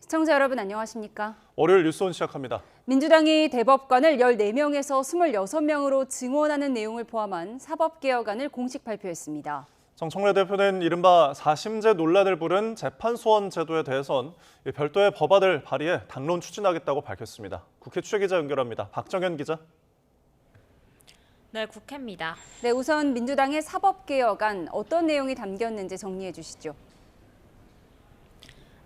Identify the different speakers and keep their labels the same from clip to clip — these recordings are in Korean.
Speaker 1: 시청자 여러분 안녕하십니까?
Speaker 2: 월요일 뉴스온 시작합니다.
Speaker 1: 민주당이 대법관을 14명에서 26명으로 증원하는 내용을 포함한 사법개혁안을 공식 발표했습니다.
Speaker 2: 정청래 대표는 이른바 4심제 논란을 부른 재판소원 제도에 대해선 별도의 법안을 발의해 당론 추진하겠다고 밝혔습니다. 국회 취재기자 연결합니다. 박정현 기자.
Speaker 3: 네, 국회입니다.
Speaker 1: 네, 우선 민주당의 사법개혁안 어떤 내용이 담겼는지 정리해 주시죠.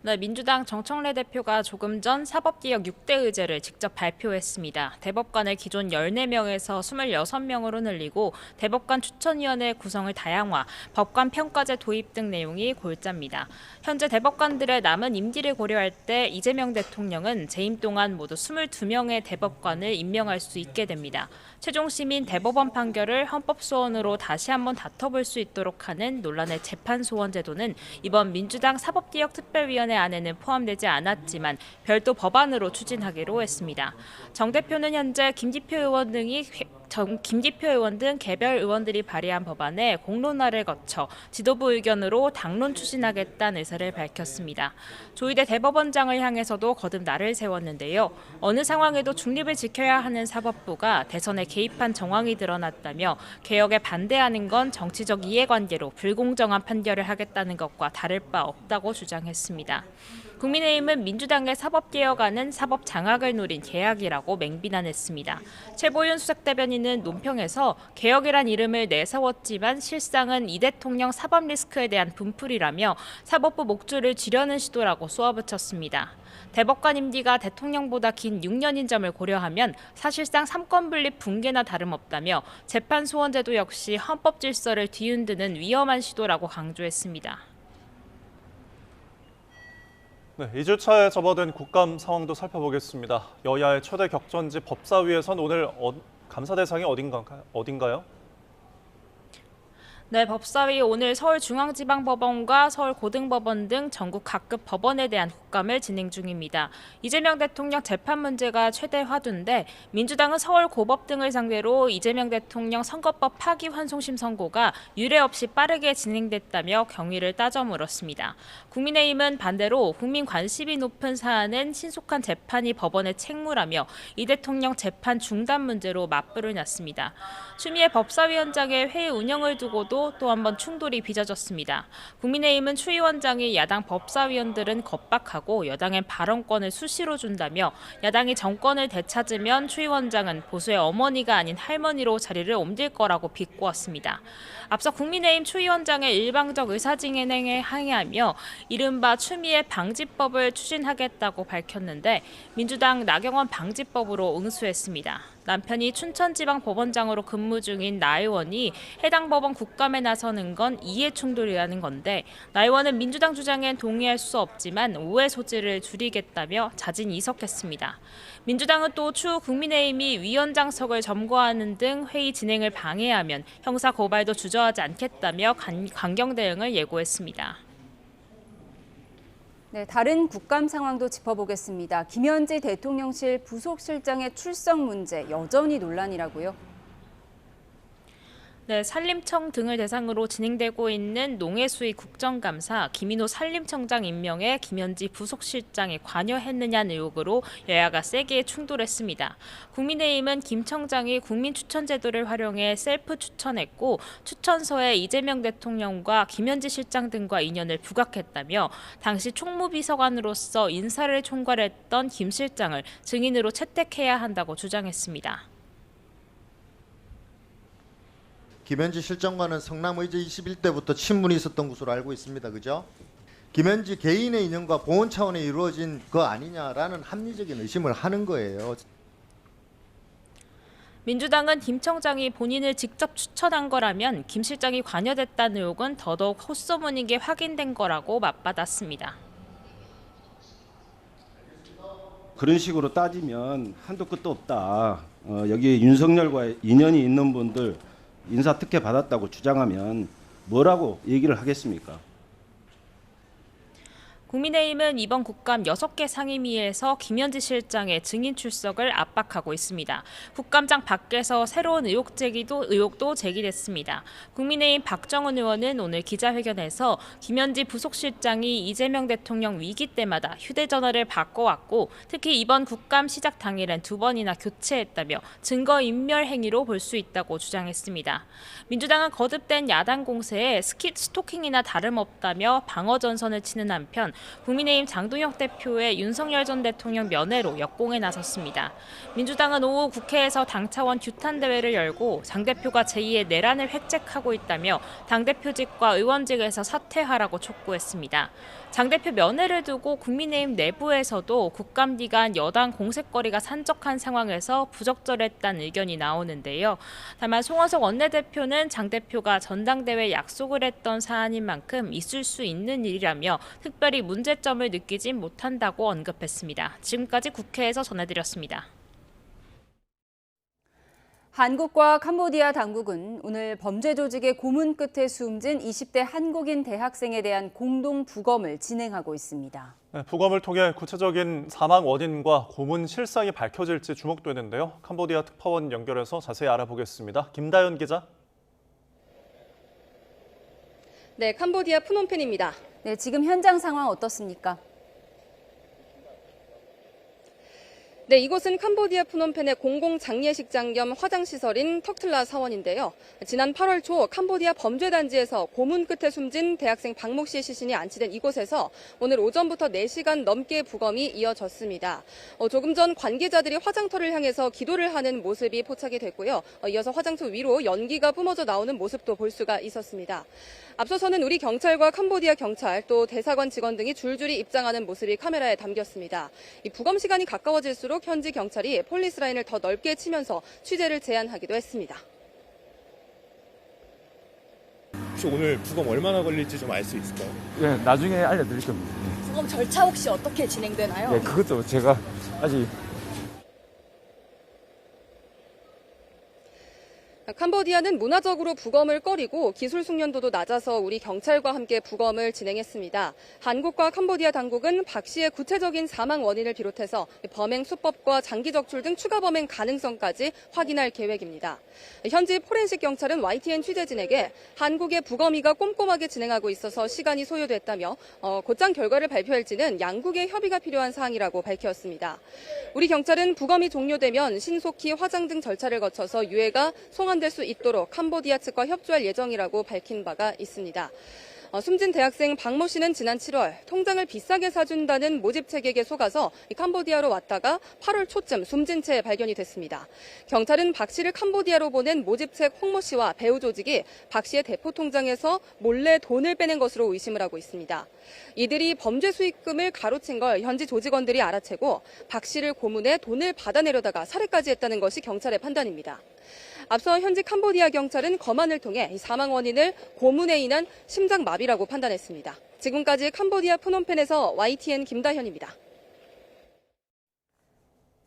Speaker 3: 네, 민주당 정청래 대표가 조금 전 사법개혁 6대 의제를 직접 발표했습니다. 대법관을 기존 14명에서 26명으로 늘리고 대법관 추천위원회 구성을 다양화, 법관 평가제 도입 등 내용이 골자입니다. 현재 대법관들의 남은 임기를 고려할 때 이재명 대통령은 재임 동안 모두 22명의 대법관을 임명할 수 있게 됩니다. 최종 심인 대법원 판결을 헌법소원으로 다시 한번 다퉈볼 수 있도록 하는 논란의 재판소원 제도는 이번 민주당 사법개혁특별위원회 안에는 포함되지 않았지만 별도 법안으로 추진하기로 했습니다. 정 대표는 현재 김기표 의원 등 개별 의원들이 발의한 법안에 공론화를 거쳐 지도부 의견으로 당론 추진하겠다는 의사를 밝혔습니다. 조희대 대법원장을 향해서도 거듭 날을 세웠는데요. 어느 상황에도 중립을 지켜야 하는 사법부가 대선에 개입한 정황이 드러났다며 개혁에 반대하는 건 정치적 이해관계로 불공정한 판결을 하겠다는 것과 다를 바 없다고 주장했습니다. 국민의힘은 민주당의 사법개혁안은 사법 장악을 노린 계약이라고 맹비난했습니다. 최보윤 수석대변인은 논평에서 개혁이란 이름을 내세웠지만 실상은 이 대통령 사법 리스크에 대한 분풀이라며 사법부 목줄을 쥐려는 시도라고 쏘아붙였습니다. 대법관 임기가 대통령보다 긴 6년인 점을 고려하면 사실상 삼권 분립 붕괴나 다름없다며 재판 소원제도 역시 헌법 질서를 뒤흔드는 위험한 시도라고 강조했습니다.
Speaker 2: 네, 2주차에 접어든 국감 상황도 살펴보겠습니다. 여야의 최대 격전지 법사위에선 오늘 감사 대상이 어딘가요?
Speaker 3: 네, 법사위 오늘 서울중앙지방법원과 서울고등법원 등 전국 각급 법원에 대한 국감을 진행 중입니다. 이재명 대통령 재판 문제가 최대 화두인데 민주당은 서울고법 등을 상대로 이재명 대통령 선거법 파기환송심 선고가 유례 없이 빠르게 진행됐다며 경위를 따져 물었습니다. 국민의힘은 반대로 국민 관심이 높은 사안은 신속한 재판이 법원의 책무라며 이 대통령 재판 중단 문제로 맞불을 놨습니다. 추미애 법사위원장의 회의 운영을 두고도 또 한 번 충돌이 빚어졌습니다. 국민의힘은 추 위원장이 야당 법사위원들은 겁박하고 여당엔 발언권을 수시로 준다며 야당이 정권을 되찾으면 추 위원장은 보수의 어머니가 아닌 할머니로 자리를 옮길 거라고 비꼬았습니다. 앞서 국민의힘 추 위원장의 일방적 의사진행에 항의하며 이른바 추미애 방지법을 추진하겠다고 밝혔는데 민주당 나경원 방지법으로 응수했습니다. 남편이 춘천지방법원장으로 근무 중인 나 의원이 해당 법원 국감에 나서는 건 이해충돌이라는 건데 나 의원은 민주당 주장엔 동의할 수 없지만 오해 소지를 줄이겠다며 자진이석했습니다. 민주당은 또 추후 국민의힘이 위원장석을 점거하는 등 회의 진행을 방해하면 형사 고발도 주저하지 않겠다며 강경 대응을 예고했습니다.
Speaker 1: 네, 다른 국감 상황도 짚어보겠습니다. 김현지 대통령실 부속실장의 출석 문제 여전히 논란이라고요?
Speaker 3: 네, 산림청 등을 대상으로 진행되고 있는 농해수위 국정감사 김인호 산림청장 임명에 김현지 부속실장이 관여했느냐는 의혹으로 여야가 세게 충돌했습니다. 국민의힘은 김 청장이 국민추천제도를 활용해 셀프 추천했고 추천서에 이재명 대통령과 김현지 실장 등과 인연을 부각했다며 당시 총무비서관으로서 인사를 총괄했던 김 실장을 증인으로 채택해야 한다고 주장했습니다.
Speaker 4: 김현지 실장과는 성남의제 21대부터 친분이 있었던 것으로 알고 있습니다. 그죠? 김현지 개인의 인연과 보훈 차원에 이루어진 거 아니냐라는 합리적인 의심을 하는 거예요.
Speaker 3: 민주당은 김 청장이 본인을 직접 추천한 거라면 김 실장이 관여됐다는 의혹은 더더욱 헛소문인 게 확인된 거라고 맞받았습니다.
Speaker 5: 그런 식으로 따지면 한도 끝도 없다. 여기 윤석열과 인연이 있는 분들 인사특혜 받았다고 주장하면 뭐라고 얘기를 하겠습니까?
Speaker 3: 국민의힘은 이번 국감 6개 상임위에서 김현지 실장의 증인 출석을 압박하고 있습니다. 국감장 밖에서 새로운 의혹도 제기됐습니다. 국민의힘 박정훈 의원은 오늘 기자회견에서 김현지 부속실장이 이재명 대통령 위기 때마다 휴대전화를 바꿔왔고 특히 이번 국감 시작 당일엔 2번이나 교체했다며 증거인멸 행위로 볼 수 있다고 주장했습니다. 민주당은 거듭된 야당 공세에 스토킹이나 다름없다며 방어 전선을 치는 한편 국민의힘 장동혁 대표의 윤석열 전 대통령 면회로 역공에 나섰습니다. 민주당은 오후 국회에서 당 차원 규탄 대회를 열고 장 대표가 제2의 내란을 획책하고 있다며 당대표직과 의원직에서 사퇴하라고 촉구했습니다. 장 대표 면회를 두고 국민의힘 내부에서도 국감 기간 여당 공세거리가 산적한 상황에서 부적절했다는 의견이 나오는데요. 다만 송원석 원내대표는 장 대표가 전당대회 약속을 했던 사안인 만큼 있을 수 있는 일이라며 특별히 문제점을 느끼진 못한다고 언급했습니다. 지금까지 국회에서 전해드렸습니다.
Speaker 1: 한국과 캄보디아 당국은 오늘 범죄 조직의 고문 끝에 숨진 20대 한국인 대학생에 대한 공동 부검을 진행하고 있습니다.
Speaker 2: 부검을 통해 구체적인 사망 원인과 고문 실상이 밝혀질지 주목되는데요. 캄보디아 특파원 연결해서 자세히 알아보겠습니다. 김다연 기자.
Speaker 6: 네, 캄보디아 프놈펜입니다.
Speaker 1: 네, 지금 현장 상황 어떻습니까?
Speaker 6: 네, 이곳은 캄보디아 프놈펜의 공공장례식장 겸 화장시설인 턱틀라 사원인데요. 지난 8월 초 캄보디아 범죄단지에서 고문 끝에 숨진 대학생 박모 씨의 시신이 안치된 이곳에서 오늘 오전부터 4시간 넘게 부검이 이어졌습니다. 조금 전 관계자들이 화장터를 향해서 기도를 하는 모습이 포착이 됐고요. 이어서 화장터 위로 연기가 뿜어져 나오는 모습도 볼 수가 있었습니다. 앞서서는 우리 경찰과 캄보디아 경찰 또 대사관 직원 등이 줄줄이 입장하는 모습이 카메라에 담겼습니다. 이 부검 시간이 가까워질수록 현지 경찰이 폴리스 라인을 더 넓게 치면서 취재를 제한하기도 했습니다.
Speaker 7: 혹시 오늘 부검 얼마나 걸릴지 좀 알 수 있을까요?
Speaker 8: 예, 나중에 알려드릴 겁니다.
Speaker 9: 부검 절차 혹시 어떻게 진행되나요?
Speaker 8: 예, 그것도 제가 아직
Speaker 6: 캄보디아는 문화적으로 부검을 꺼리고 기술 숙련도도 낮아서 우리 경찰과 함께 부검을 진행했습니다. 한국과 캄보디아 당국은 박 씨의 구체적인 사망 원인을 비롯해서 범행 수법과 장기 적출 등 추가 범행 가능성까지 확인할 계획입니다. 현지 포렌식 경찰은 YTN 취재진에게 한국의 부검위가 꼼꼼하게 진행하고 있어서 시간이 소요됐다며 곧장 결과를 발표할지는 양국의 협의가 필요한 사항이라고 밝혔습니다. 우리 경찰은 부검이 종료되면 신속히 화장 등 절차를 거쳐서 유해가 송환될 수 있도록 캄보디아 측과 협조할 예정이라고 밝힌 바가 있습니다. 숨진 대학생 박모 씨는 지난 7월 통장을 비싸게 사준다는 모집책에게 속아서 캄보디아로 왔다가 8월 초쯤 숨진 채 발견이 됐습니다. 경찰은 박 씨를 캄보디아로 보낸 모집책 홍모 씨와 배후 조직이 박 씨의 대포 통장에서 몰래 돈을 빼낸 것으로 의심을 하고 있습니다. 이들이 범죄 수익금을 가로챈 걸 현지 조직원들이 알아채고 박 씨를 고문해 돈을 받아내려다가 살해까지 했다는 것이 경찰의 판단입니다. 앞서 현지 캄보디아 경찰은 검안을 통해 사망 원인을 고문에 인한 심장마비라고 판단했습니다. 지금까지 캄보디아 프놈펜에서 YTN 김다현입니다.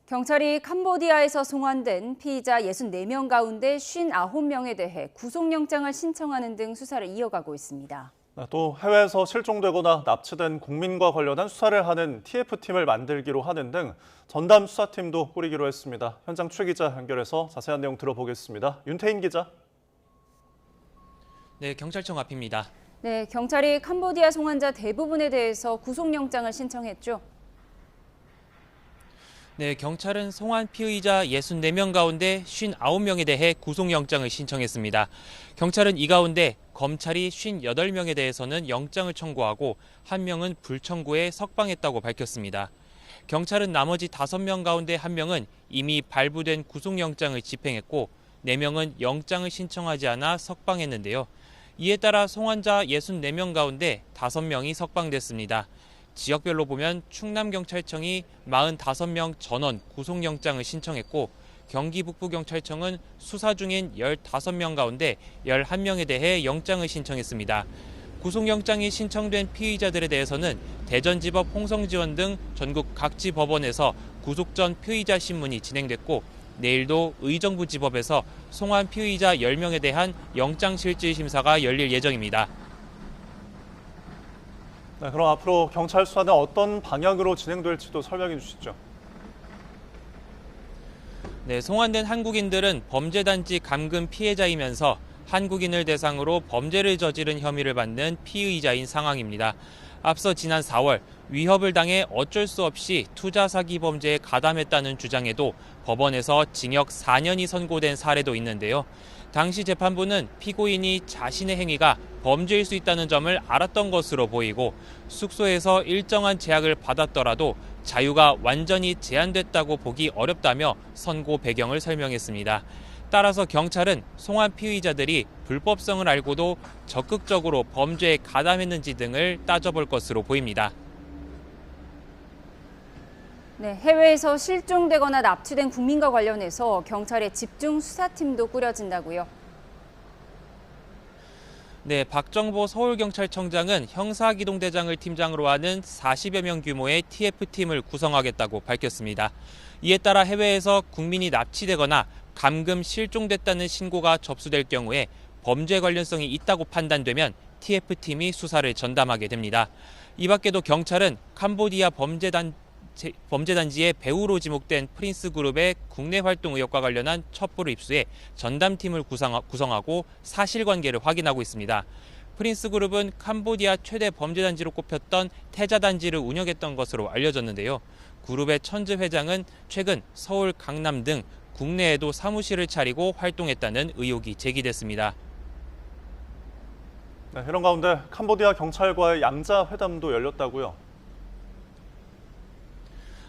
Speaker 1: 경찰이 캄보디아에서 송환된 피의자 64명 가운데 59명에 대해 구속영장을 신청하는 등 수사를 이어가고 있습니다.
Speaker 2: 또 해외에서 실종되거나 납치된 국민과 관련한 수사를 하는 TF팀을 만들기로 하는 등 전담 수사팀도 꾸리기로 했습니다. 현장 최 기자 연결해서 자세한 내용 들어보겠습니다. 윤태인 기자.
Speaker 10: 네, 경찰청 앞입니다.
Speaker 1: 네, 경찰이 캄보디아 송환자 대부분에 대해서 구속영장을 신청했죠.
Speaker 10: 네, 경찰은 송환 피의자 64명 가운데 59명에 대해 구속영장을 신청했습니다. 경찰은 이 가운데 검찰이 58명에 대해서는 영장을 청구하고 1명은 불청구에 석방했다고 밝혔습니다. 경찰은 나머지 5명 가운데 1명은 이미 발부된 구속영장을 집행했고 4명은 영장을 신청하지 않아 석방했는데요. 이에 따라 송환자 64명 가운데 5명이 석방됐습니다. 지역별로 보면 충남경찰청이 45명 전원 구속영장을 신청했고 경기북부경찰청은 수사 중인 15명 가운데 11명에 대해 영장을 신청했습니다. 구속영장이 신청된 피의자들에 대해서는 대전지법 홍성지원 등 전국 각지 법원에서 구속 전 피의자 신문이 진행됐고 내일도 의정부지법에서 송환 피의자 10명에 대한 영장실질 심사가 열릴 예정입니다.
Speaker 2: 네, 그럼 앞으로 경찰 수사는 어떤 방향으로 진행될지도 설명해 주시죠.
Speaker 10: 네, 송환된 한국인들은 범죄단지 감금 피해자이면서 한국인을 대상으로 범죄를 저지른 혐의를 받는 피의자인 상황입니다. 앞서 지난 4월 위협을 당해 어쩔 수 없이 투자 사기 범죄에 가담했다는 주장에도 법원에서 징역 4년이 선고된 사례도 있는데요. 당시 재판부는 피고인이 자신의 행위가 범죄일 수 있다는 점을 알았던 것으로 보이고 숙소에서 일정한 제약을 받았더라도 자유가 완전히 제한됐다고 보기 어렵다며 선고 배경을 설명했습니다. 따라서 경찰은 송환 피의자들이 불법성을 알고도 적극적으로 범죄에 가담했는지 등을 따져볼 것으로 보입니다.
Speaker 1: 네, 해외에서 실종되거나 납치된 국민과 관련해서 경찰의 집중 수사팀도 꾸려진다고요.
Speaker 10: 네, 박정보 서울경찰청장은 형사기동대장을 팀장으로 하는 40여 명 규모의 TF팀을 구성하겠다고 밝혔습니다. 이에 따라 해외에서 국민이 납치되거나 감금 실종됐다는 신고가 접수될 경우에 범죄 관련성이 있다고 판단되면 TF팀이 수사를 전담하게 됩니다. 이 밖에도 경찰은 캄보디아 범죄단지의 배우로 지목된 프린스 그룹의 국내 활동 의혹과 관련한 첩보를 입수해 전담팀을 구성하고 사실관계를 확인하고 있습니다. 프린스 그룹은 캄보디아 최대 범죄단지로 꼽혔던 태자단지를 운영했던 것으로 알려졌는데요. 그룹의 천즈 회장은 최근 서울, 강남 등 국내에도 사무실을 차리고 활동했다는 의혹이 제기됐습니다.
Speaker 2: 네, 이런 가운데 캄보디아 경찰과의 양자 회담도 열렸다고요.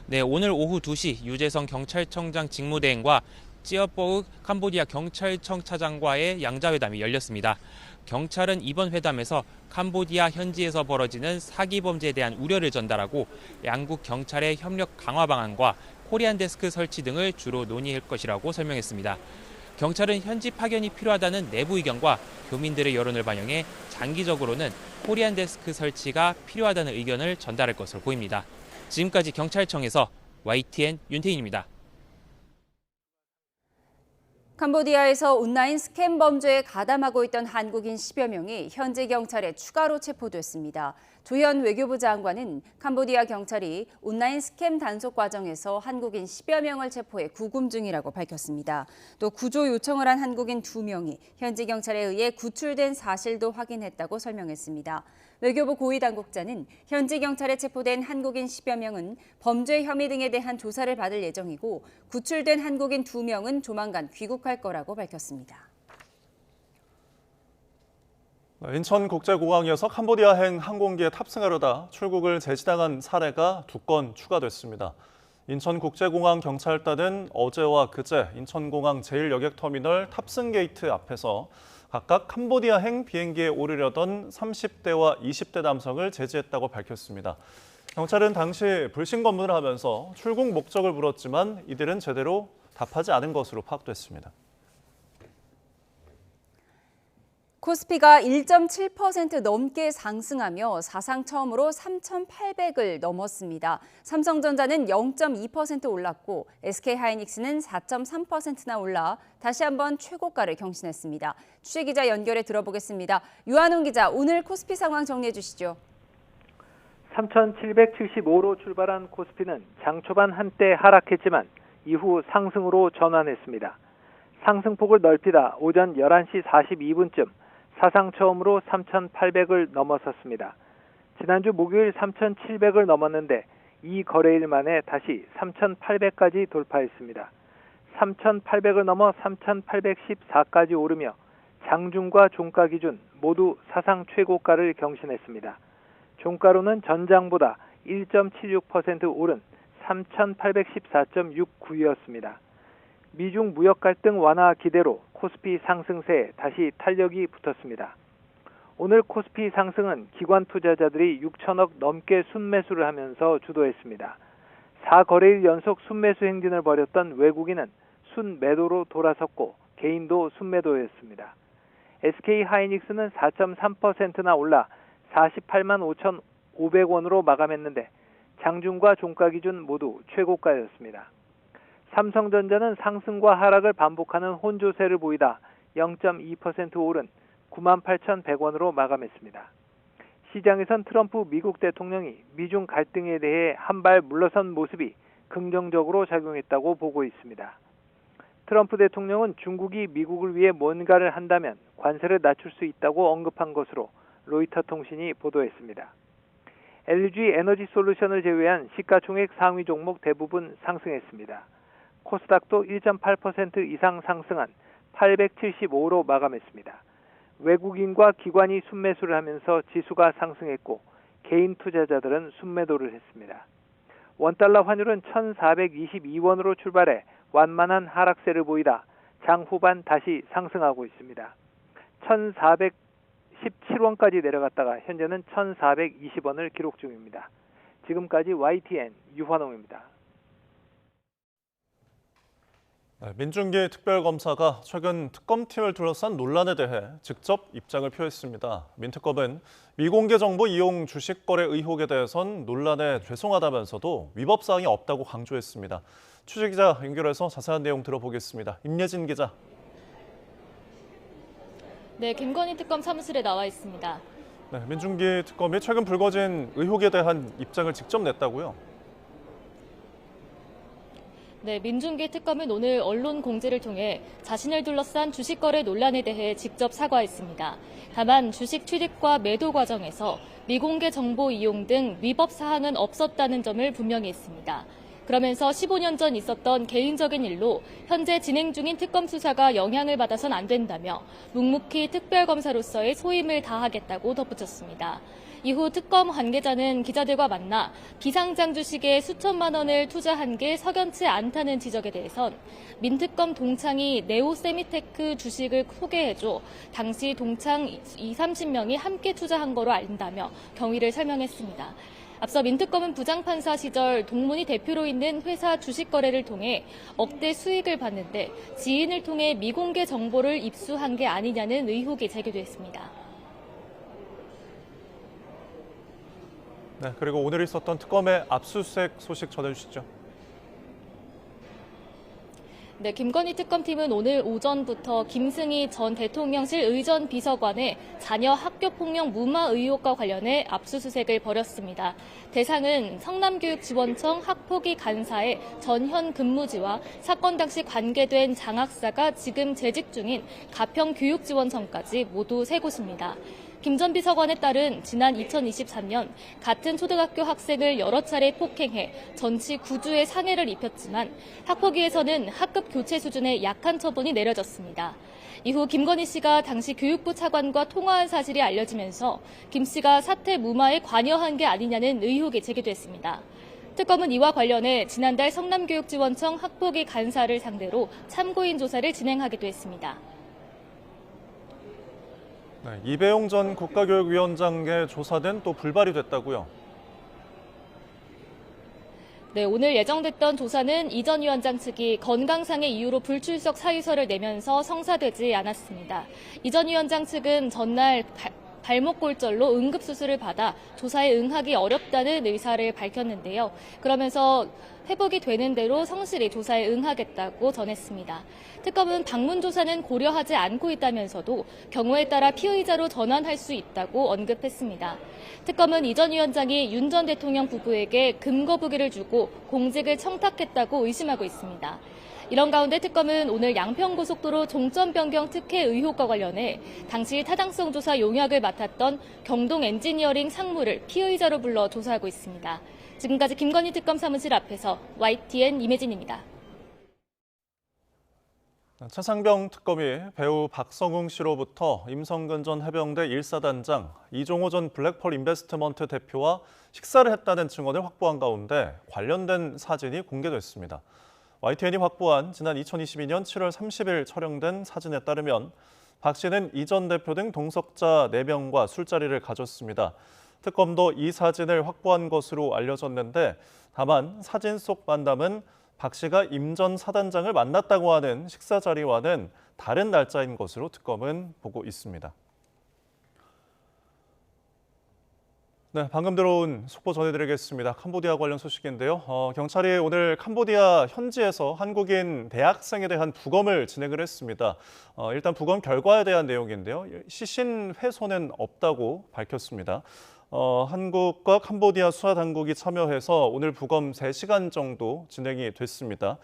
Speaker 10: 네, 오늘 오후 2시 유재성 경찰청장 직무대행과 찌어뽀으 캄보디아 경찰청 차장과의 양자회담이 열렸습니다. 경찰은 이번 회담에서 캄보디아 현지에서 벌어지는 사기 범죄에 대한 우려를 전달하고 양국 경찰의 협력 강화 방안과 코리안 데스크 설치 등을 주로 논의할 것이라고 설명했습니다. 경찰은 현지 파견이 필요하다는 내부 의견과 교민들의 여론을 반영해 장기적으로는 코리안 데스크 설치가 필요하다는 의견을 전달할 것으로 보입니다. 지금까지 경찰청에서 YTN 윤태인입니다.
Speaker 1: 캄보디아에서 온라인 스캠 범죄에 가담하고 있던 한국인 10여 명이 현지 경찰에 추가로 체포됐습니다. 조현 외교부 장관은 캄보디아 경찰이 온라인 스캠 단속 과정에서 한국인 10여 명을 체포해 구금 중이라고 밝혔습니다. 또 구조 요청을 한 한국인 2명이 현지 경찰에 의해 구출된 사실도 확인했다고 설명했습니다. 외교부 고위당국자는 현지 경찰에 체포된 한국인 10여 명은 범죄 혐의 등에 대한 조사를 받을 예정이고 구출된 한국인 2명은 조만간 귀국할 거라고 밝혔습니다.
Speaker 2: 인천국제공항에서 캄보디아행 항공기에 탑승하려다 출국을 제지당한 사례가 2건 추가됐습니다. 인천국제공항 경찰단은 어제와 그제 인천공항 제1여객터미널 탑승 게이트 앞에서 각각 캄보디아행 비행기에 오르려던 30대와 20대 남성을 제지했다고 밝혔습니다. 경찰은 당시 불신 검문을 하면서 출국 목적을 물었지만 이들은 제대로 답하지 않은 것으로 파악됐습니다.
Speaker 1: 코스피가 1.7% 넘게 상승하며 사상 처음으로 3,800을 넘었습니다. 삼성전자는 0.2% 올랐고 SK하이닉스는 4.3%나 올라 다시 한번 최고가를 경신했습니다. 취재기자 연결해 들어보겠습니다. 유한웅 기자, 오늘 코스피 상황 정리해 주시죠.
Speaker 11: 3,775로 출발한 코스피는 장 초반 한때 하락했지만 이후 상승으로 전환했습니다. 상승폭을 넓히다 오전 11시 42분쯤 사상 처음으로 3,800을 넘어섰습니다. 지난주 목요일 3,700을 넘었는데 이 거래일 만에 다시 3,800까지 돌파했습니다. 3,800을 넘어 3,814까지 오르며 장중과 종가 기준 모두 사상 최고가를 경신했습니다. 종가로는 전장보다 1.76% 오른 3,814.69였습니다. 미중 무역 갈등 완화 기대로 코스피 상승세에 다시 탄력이 붙었습니다. 오늘 코스피 상승은 기관 투자자들이 6천억 넘게 순매수를 하면서 주도했습니다. 4거래일 연속 순매수 행진을 벌였던 외국인은 순매도로 돌아섰고 개인도 순매도였습니다. SK하이닉스는 4.3%나 올라 48만 5,500원으로 마감했는데 장중과 종가 기준 모두 최고가였습니다. 삼성전자는 상승과 하락을 반복하는 혼조세를 보이다 0.2% 오른 98,100원으로 마감했습니다. 시장에선 트럼프 미국 대통령이 미중 갈등에 대해 한 발 물러선 모습이 긍정적으로 작용했다고 보고 있습니다. 트럼프 대통령은 중국이 미국을 위해 뭔가를 한다면 관세를 낮출 수 있다고 언급한 것으로 로이터 통신이 보도했습니다. LG 에너지 솔루션을 제외한 시가총액 상위 종목 대부분 상승했습니다. 코스닥도 1.8% 이상 상승한 875로 마감했습니다. 외국인과 기관이 순매수를 하면서 지수가 상승했고 개인 투자자들은 순매도를 했습니다. 원달러 환율은 1,422원으로 출발해 완만한 하락세를 보이다 장 후반 다시 상승하고 있습니다. 1,417원까지 내려갔다가 현재는 1,420원을 기록 중입니다. 지금까지 YTN 유환홍입니다.
Speaker 2: 민중기 특별검사가 최근 특검팀을 둘러싼 논란에 대해 직접 입장을 표했습니다. 민특검은 미공개 정보 이용 주식 거래 의혹에 대해선 논란에 죄송하다면서도 위법 사항이 없다고 강조했습니다. 취재기자 연결해서 자세한 내용 들어보겠습니다. 임예진 기자.
Speaker 12: 네, 김건희 특검 사무실에 나와 있습니다.
Speaker 2: 네, 민중기 특검이 최근 불거진 의혹에 대한 입장을 직접 냈다고요?
Speaker 12: 네, 민중기 특검은 오늘 언론 공지를 통해 자신을 둘러싼 주식 거래 논란에 대해 직접 사과했습니다. 다만 주식 취득과 매도 과정에서 미공개 정보 이용 등 위법 사항은 없었다는 점을 분명히 했습니다. 그러면서 15년 전 있었던 개인적인 일로 현재 진행 중인 특검 수사가 영향을 받아선 안 된다며 묵묵히 특별검사로서의 소임을 다하겠다고 덧붙였습니다. 이후 특검 관계자는 기자들과 만나 비상장 주식에 수천만 원을 투자한 게 석연치 않다는 지적에 대해선 민특검 동창이 네오세미테크 주식을 소개해줘 당시 동창 20-30명이 함께 투자한 거로 안다며 경위를 설명했습니다. 앞서 민특검은 부장판사 시절 동문이 대표로 있는 회사 주식 거래를 통해 억대 수익을 봤는데 지인을 통해 미공개 정보를 입수한 게 아니냐는 의혹이 제기됐습니다.
Speaker 2: 네, 그리고 오늘 있었던 특검의 압수수색 소식 전해주시죠.
Speaker 12: 네, 김건희 특검팀은 오늘 오전부터 김승희 전 대통령실 의전 비서관의 자녀 학교폭력 무마 의혹과 관련해 압수수색을 벌였습니다. 대상은 성남교육지원청 학폭위 간사의 전현 근무지와 사건 당시 관계된 장학사가 지금 재직 중인 가평교육지원청까지 모두 3곳입니다. 김 전 비서관에 따른 지난 2023년 같은 초등학교 학생을 여러 차례 폭행해 전치 9주의 상해를 입혔지만 학폭위에서는 학급 교체 수준의 약한 처분이 내려졌습니다. 이후 김건희 씨가 당시 교육부 차관과 통화한 사실이 알려지면서 김 씨가 사태 무마에 관여한 게 아니냐는 의혹이 제기됐습니다. 특검은 이와 관련해 지난달 성남교육지원청 학폭위 간사를 상대로 참고인 조사를 진행하기도 했습니다.
Speaker 2: 네, 이배용 전 국가교육위원장의 조사는 또 불발이 됐다고요?
Speaker 12: 네, 오늘 예정됐던 조사는 이 전 위원장 측이 건강상의 이유로 불출석 사유서를 내면서 성사되지 않았습니다. 이 전 위원장 측은 전날 발목 골절로 응급수술을 받아 조사에 응하기 어렵다는 의사를 밝혔는데요. 그러면서 회복이 되는 대로 성실히 조사에 응하겠다고 전했습니다. 특검은 방문 조사는 고려하지 않고 있다면서도 경우에 따라 피의자로 전환할 수 있다고 언급했습니다. 특검은 이 전 위원장이 윤 전 대통령 부부에게 금거부기를 주고 공직을 청탁했다고 의심하고 있습니다. 이런 가운데 특검은 오늘 양평고속도로 종점 변경 특혜 의혹과 관련해 당시 타당성 조사 용역을 맡았던 경동 엔지니어링 상무를 피의자로 불러 조사하고 있습니다. 지금까지 김건희 특검 사무실 앞에서 YTN 임혜진입니다.
Speaker 2: 최상병 특검이 배우 박성웅 씨로부터 임성근 전 해병대 1사단장, 이종호 전 블랙펄 인베스트먼트 대표와 식사를 했다는 증언을 확보한 가운데 관련된 사진이 공개됐습니다. YTN이 확보한 지난 2022년 7월 30일 촬영된 사진에 따르면 박 씨는 이 전 대표 등 동석자 4명과 술자리를 가졌습니다. 특검도 이 사진을 확보한 것으로 알려졌는데 다만 사진 속 만남은 박 씨가 임 전 사단장을 만났다고 하는 식사 자리와는 다른 날짜인 것으로 특검은 보고 있습니다. 네, 방금 들어온 속보 전해드리겠습니다. 캄보디아 관련 소식인데요. 경찰이 오늘 캄보디아 현지에서 한국인 대학생에 대한 부검을 진행을 했습니다. 일단 부검 결과에 대한 내용인데요. 시신 훼손은 없다고 밝혔습니다. 한국과 캄보디아 수사당국이 참여해서 오늘 부검 3시간 정도 진행이 됐습니다.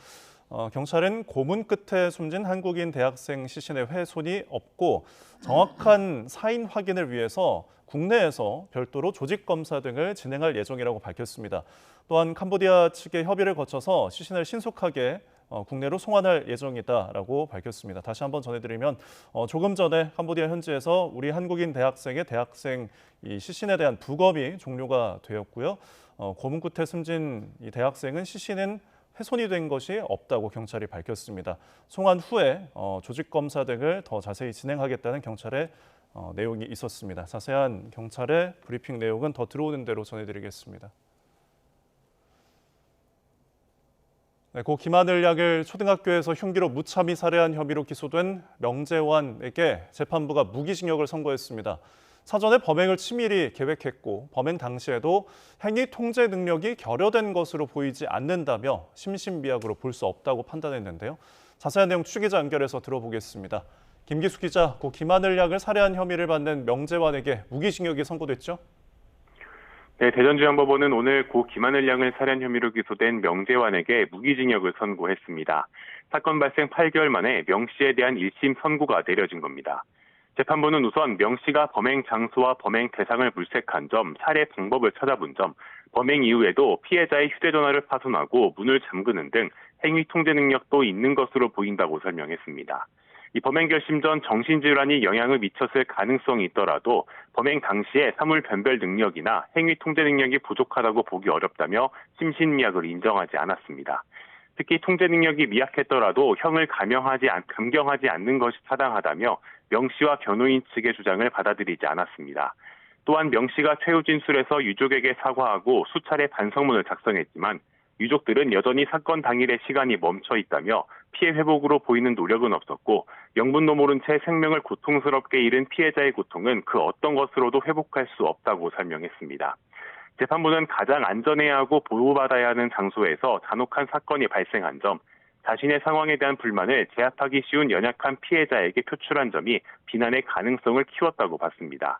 Speaker 2: 경찰은 고문 끝에 숨진 한국인 대학생 시신의 훼손이 없고 정확한 사인 확인을 위해서 국내에서 별도로 조직검사 등을 진행할 예정이라고 밝혔습니다. 또한 캄보디아 측의 협의를 거쳐서 시신을 신속하게 국내로 송환할 예정이다라고 밝혔습니다. 다시 한번 전해드리면 조금 전에 캄보디아 현지에서 우리 한국인 대학생의 대학생 이 시신에 대한 부검이 종료가 되었고요. 고문 끝에 숨진 이 대학생은 시신은 훼손이 된 것이 없다고 경찰이 밝혔습니다. 송환 후에 조직검사 등을 더 자세히 진행하겠다는 경찰의 내용이 있었습니다. 자세한 경찰의 브리핑 내용은 더 들어오는 대로 전해드리겠습니다. 네, 고 김하늘 양을 초등학교에서 흉기로 무참히 살해한 혐의로 기소된 명재환에게 재판부가 무기징역을 선고했습니다. 사전에 범행을 치밀히 계획했고 범행 당시에도 행위 통제 능력이 결여된 것으로 보이지 않는다며 심신미약으로 볼 수 없다고 판단했는데요. 자세한 내용 추 기자 연결해서 들어보겠습니다. 김기수 기자, 고 김하늘 양을 살해한 혐의를 받는 명재환에게 무기징역이 선고됐죠?
Speaker 13: 네, 대전지방법원은 오늘 고 김하늘 양을 살해한 혐의로 기소된 명재환에게 무기징역을 선고했습니다. 사건 발생 8개월 만에 명 씨에 대한 1심 선고가 내려진 겁니다. 재판부는 우선 명 씨가 범행 장소와 범행 대상을 물색한 점, 살해 방법을 찾아본 점, 범행 이후에도 피해자의 휴대전화를 파손하고 문을 잠그는 등 행위 통제 능력도 있는 것으로 보인다고 설명했습니다. 이 범행 결심 전 정신질환이 영향을 미쳤을 가능성이 있더라도 범행 당시에 사물 변별 능력이나 행위 통제 능력이 부족하다고 보기 어렵다며 심신미약을 인정하지 않았습니다. 특히 통제 능력이 미약했더라도 형을 감경하지 않는 것이 타당하다며 명 씨와 변호인 측의 주장을 받아들이지 않았습니다. 또한 명 씨가 최후 진술에서 유족에게 사과하고 수차례 반성문을 작성했지만 유족들은 여전히 사건 당일의 시간이 멈춰 있다며 피해 회복으로 보이는 노력은 없었고 명분도 모른 채 생명을 고통스럽게 잃은 피해자의 고통은 그 어떤 것으로도 회복할 수 없다고 설명했습니다. 재판부는 가장 안전해야 하고 보호받아야 하는 장소에서 잔혹한 사건이 발생한 점, 자신의 상황에 대한 불만을 제압하기 쉬운 연약한 피해자에게 표출한 점이 비난의 가능성을 키웠다고 봤습니다.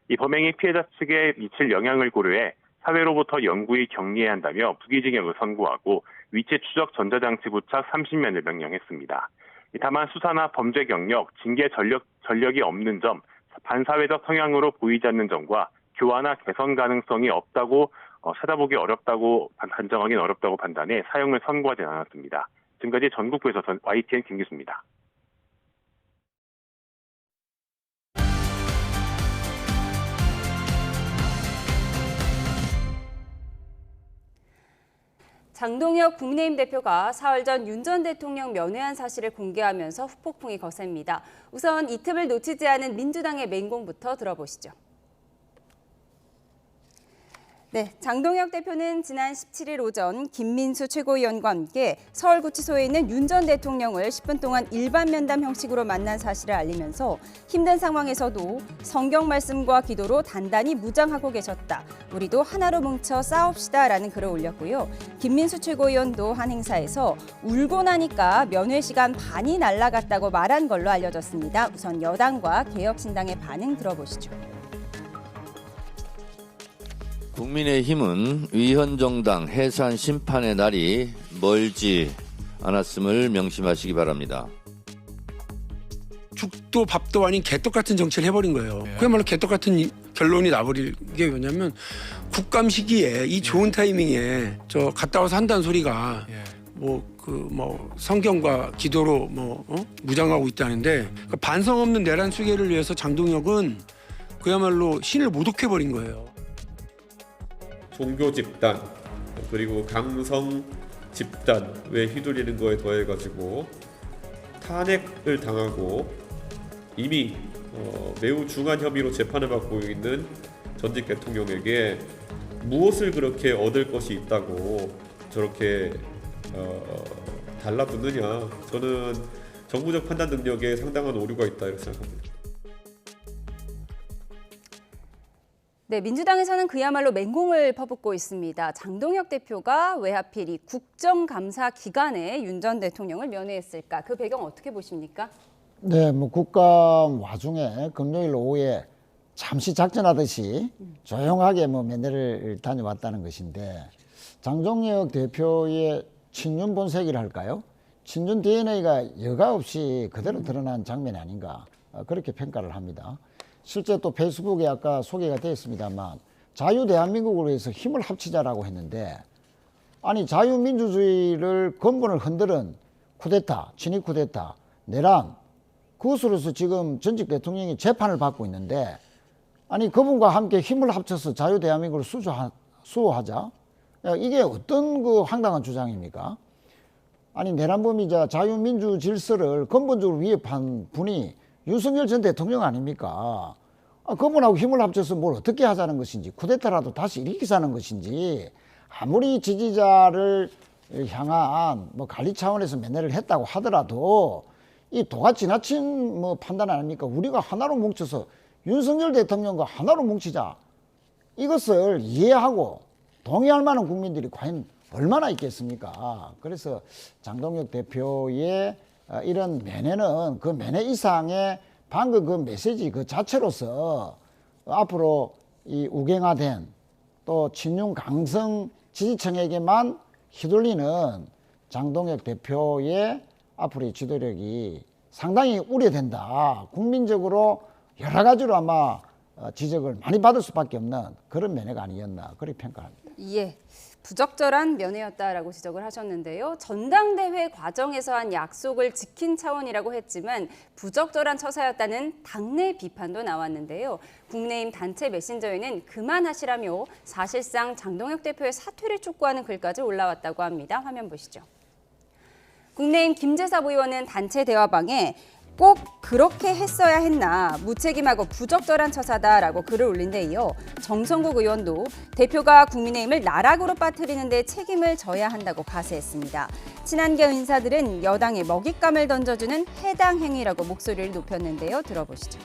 Speaker 13: 이 범행이 피해자 측에 미칠 영향을 고려해 사회로부터 영구히 격리해야 한다며 무기징역을 선고하고 위치 추적 전자장치 부착 30년을 명령했습니다. 다만 수사나 범죄 경력, 징계 전력이 없는 점, 반사회적 성향으로 보이지 않는 점과 교화나 개선 가능성이 없다고 찾아보기 어렵다고 판정하기는 어렵다고 판단해 사형을 선고하지 않았습니다. 지금까지 전국구에서 YTN 김기수입니다.
Speaker 1: 장동혁 국민의힘 대표가 사흘 전 윤 전 대통령 면회한 사실을 공개하면서 후폭풍이 거셉니다. 우선 이 틈을 놓치지 않은 민주당의 맹공부터 들어보시죠. 네, 장동혁 대표는 지난 17일 오전 김민수 최고위원과 함께 서울구치소에 있는 윤 전 대통령을 10분 동안 일반 면담 형식으로 만난 사실을 알리면서 힘든 상황에서도 성경 말씀과 기도로 단단히 무장하고 계셨다. 우리도 하나로 뭉쳐 싸웁시다라는 글을 올렸고요. 김민수 최고위원도 한 행사에서 울고 나니까 면회 시간 반이 날아갔다고 말한 걸로 알려졌습니다. 우선 여당과 개혁신당의 반응 들어보시죠.
Speaker 14: 국민의힘은 위헌정당 해산 심판의 날이 멀지 않았음을 명심하시기 바랍니다.
Speaker 15: 죽도 밥도 아닌 개떡 같은 정치를 해버린 거예요. 그야말로 개떡 같은 결론이 나버릴 게 뭐냐면 국감 시기에 이 좋은 타이밍에 저 갔다 와서 한다는 소리가 성경과 기도로 무장하고 있다는데 그러니까 반성 없는 내란 수계를 위해서 장동혁은 그야말로 신을 모독해버린 거예요.
Speaker 16: 종교 집단 그리고 강성 집단에 휘둘리는 거에 더해가지고 탄핵을 당하고 이미 매우 중한 혐의로 재판을 받고 있는 전직 대통령에게 무엇을 그렇게 얻을 것이 있다고 저렇게 달라붙느냐. 저는 정부적 판단 능력에 상당한 오류가 있다 이렇게 생각합니다.
Speaker 1: 네, 민주당에서는 그야말로 맹공을 퍼붓고 있습니다. 장동혁 대표가 왜 하필 이 국정감사 기간에 윤 전 대통령을 면회했을까? 그 배경 어떻게 보십니까?
Speaker 17: 네, 국감 와중에 금요일 오후에 잠시 작전하듯이 조용하게 뭐 면회를 다녀왔다는 것인데 장동혁 대표의 친윤 본색이라 할까요? 친윤 DNA가 여과 없이 그대로 드러난 장면이 아닌가 그렇게 평가를 합니다. 실제 또 페이스북에 아까 소개가 되었습니다만 자유대한민국을 위해서 힘을 합치자라고 했는데 아니 자유민주주의를 근본을 흔드는 쿠데타, 친위 쿠데타, 내란 그것으로서 지금 전직 대통령이 재판을 받고 있는데 아니 그분과 함께 힘을 합쳐서 자유대한민국을 수호하자 이게 어떤 그 황당한 주장입니까? 아니 내란범이자 자유민주 질서를 근본적으로 위협한 분이 윤석열 전 대통령 아닙니까? 그분하고 힘을 합쳐서 뭘 어떻게 하자는 것인지 쿠데타라도 다시 일으키자는 것인지 아무리 지지자를 향한 뭐 관리 차원에서 면회를 했다고 하더라도 이 도가 지나친 뭐 판단 아닙니까? 우리가 하나로 뭉쳐서 윤석열 대통령과 하나로 뭉치자 이것을 이해하고 동의할 만한 국민들이 과연 얼마나 있겠습니까? 그래서 장동혁 대표의 이런 면회는 그 면회 이상의 방금 그 메시지 그 자체로서 앞으로 이 우경화된 또 친윤 강성 지지층에게만 휘둘리는 장동혁 대표의 앞으로의 지도력이 상당히 우려된다. 국민적으로 여러 가지로 아마 지적을 많이 받을 수밖에 없는 그런 면회가 아니었나 그렇게 평가합니다.
Speaker 1: 예, 부적절한 면회였다라고 지적을 하셨는데요. 전당대회 과정에서 한 약속을 지킨 차원이라고 했지만 부적절한 처사였다는 당내 비판도 나왔는데요. 국내임 단체 메신저에는 그만하시라며 사실상 장동혁 대표의 사퇴를 촉구하는 글까지 올라왔다고 합니다. 화면 보시죠. 국내임 김재섭 의원은 단체 대화방에 꼭 그렇게 했어야 했나 무책임하고 부적절한 처사다라고 글을 올린 데 이어 정성국 의원도 대표가 국민의힘을 나락으로 빠뜨리는 데 책임을 져야 한다고 가세했습니다. 친한계 인사들은 여당에 먹잇감을 던져주는 해당 행위라고 목소리를 높였는데요. 들어보시죠.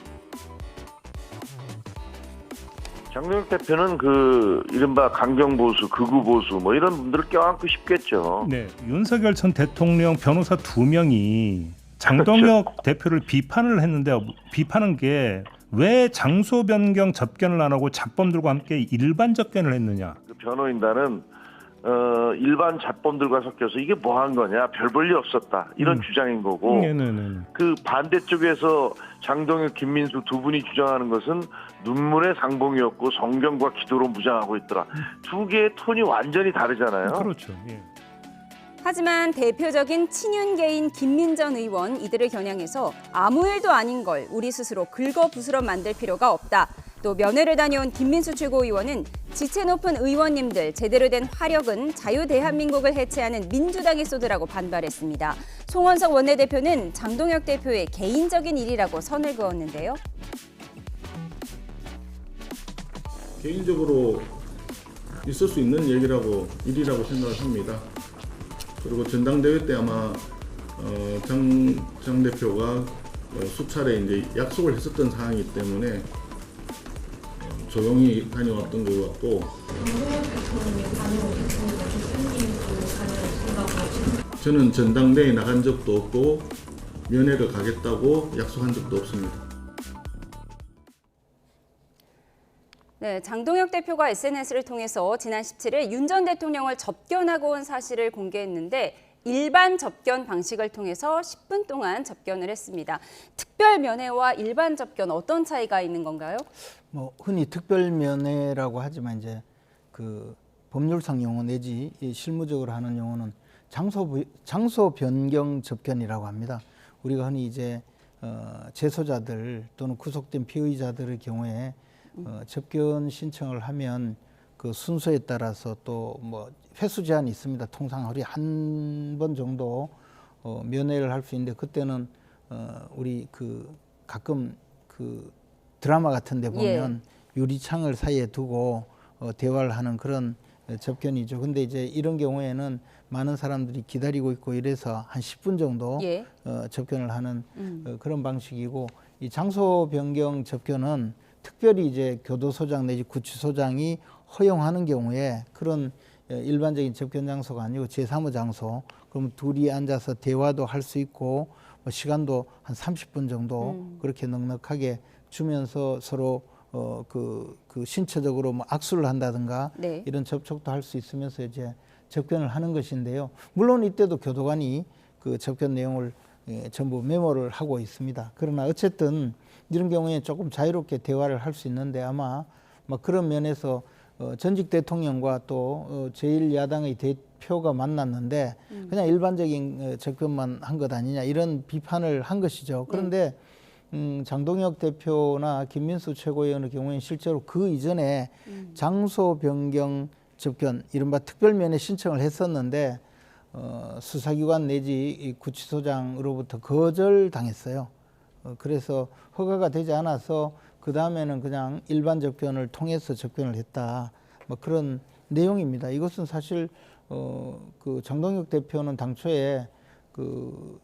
Speaker 18: 장동혁 대표는 그 이른바 강경보수, 극우보수 뭐 이런 분들을 껴안고 싶겠죠.
Speaker 19: 네, 윤석열 전 대통령 변호사 2명이 장동혁 그렇죠. 대표를 비판을 했는데 비판한 게 왜 장소 변경 접견을 안 하고 잡범들과 함께 일반 접견을 했느냐.
Speaker 18: 그 변호인단은 일반 잡범들과 섞여서 이게 뭐 한 거냐, 별 볼 일 없었다 이런 주장인 거고 그 반대쪽에서 장동혁, 김민수 두 분이 주장하는 것은 눈물의 상봉이었고 성경과 기도로 무장하고 있더라. 두 개의 톤이 완전히 다르잖아요.
Speaker 19: 그렇죠. 예.
Speaker 1: 하지만 대표적인 친윤계인 김민전 의원 이들을 겨냥해서 아무 일도 아닌 걸 우리 스스로 긁어부스러 만들 필요가 없다. 또 면회를 다녀온 김민수 최고위원은 지체 높은 의원님들 제대로 된 화력은 자유대한민국을 해체하는 민주당이 쏟으라고 반발했습니다. 송원석 원내대표는 장동혁 대표의 개인적인 일이라고 선을 그었는데요.
Speaker 20: 개인적으로 있을 수 있는 일이라고 생각을 합니다. 그리고 전당대회 때 아마 장 대표가 수차례 이제 약속을 했었던 사항이기 때문에 조용히 다녀왔던 것 같고. 저는 전당대회에 나간 적도 없고 면회를 가겠다고 약속한 적도 없습니다.
Speaker 1: 네, 장동혁 대표가 SNS를 통해서 지난 17일 윤 전 대통령을 접견하고 온 사실을 공개했는데 일반 접견 방식을 통해서 10분 동안 접견을 했습니다. 특별 면회와 일반 접견 어떤 차이가 있는 건가요?
Speaker 21: 뭐 흔히 특별 면회라고 하지만 이제 그 법률상 용어 내지 실무적으로 하는 용어는 장소 변경 접견이라고 합니다. 우리가 흔히 이제 재소자들 또는 구속된 피의자들의 경우에 접견 신청을 하면 그 순서에 따라서 또 뭐 횟수 제한이 있습니다. 통상 하루에 한 번 정도 면회를 할 수 있는데 그때는 우리 그 가끔 그 드라마 같은 데 보면 유리창을 사이에 두고 대화를 하는 그런 접견이죠. 근데 이제 이런 경우에는 많은 사람들이 기다리고 있고 이래서 한 10분 정도 접견을 하는 그런 방식이고 이 장소 변경 접견은 특별히 이제 교도소장 내지 구치소장이 허용하는 경우에 그런 일반적인 접견 장소가 아니고 제3의 장소, 그럼 둘이 앉아서 대화도 할 수 있고 뭐 시간도 한 30분 정도 그렇게 넉넉하게 주면서 서로 그 신체적으로 뭐 악수를 한다든가
Speaker 1: 네.
Speaker 21: 이런 접촉도 할 수 있으면서 이제 접견을 하는 것인데요. 물론 이때도 교도관이 그 접견 내용을 전부 메모를 하고 있습니다. 그러나 어쨌든 이런 경우에 조금 자유롭게 대화를 할 수 있는데 아마 뭐 그런 면에서 전직 대통령과 또 제1야당의 대표가 만났는데 그냥 일반적인 접견만 한 것 아니냐 이런 비판을 한 것이죠. 그런데 장동혁 대표나 김민수 최고위원의 경우에는 실제로 그 이전에 장소 변경 접견 이른바 특별면회 신청을 했었는데 수사기관 내지 구치소장으로부터 거절당했어요. 그래서 허가가 되지 않아서 그 다음에는 그냥 일반 접견을 통해서 접견을 했다. 뭐 그런 내용입니다. 이것은 사실 그 장동혁 대표는 당초에 그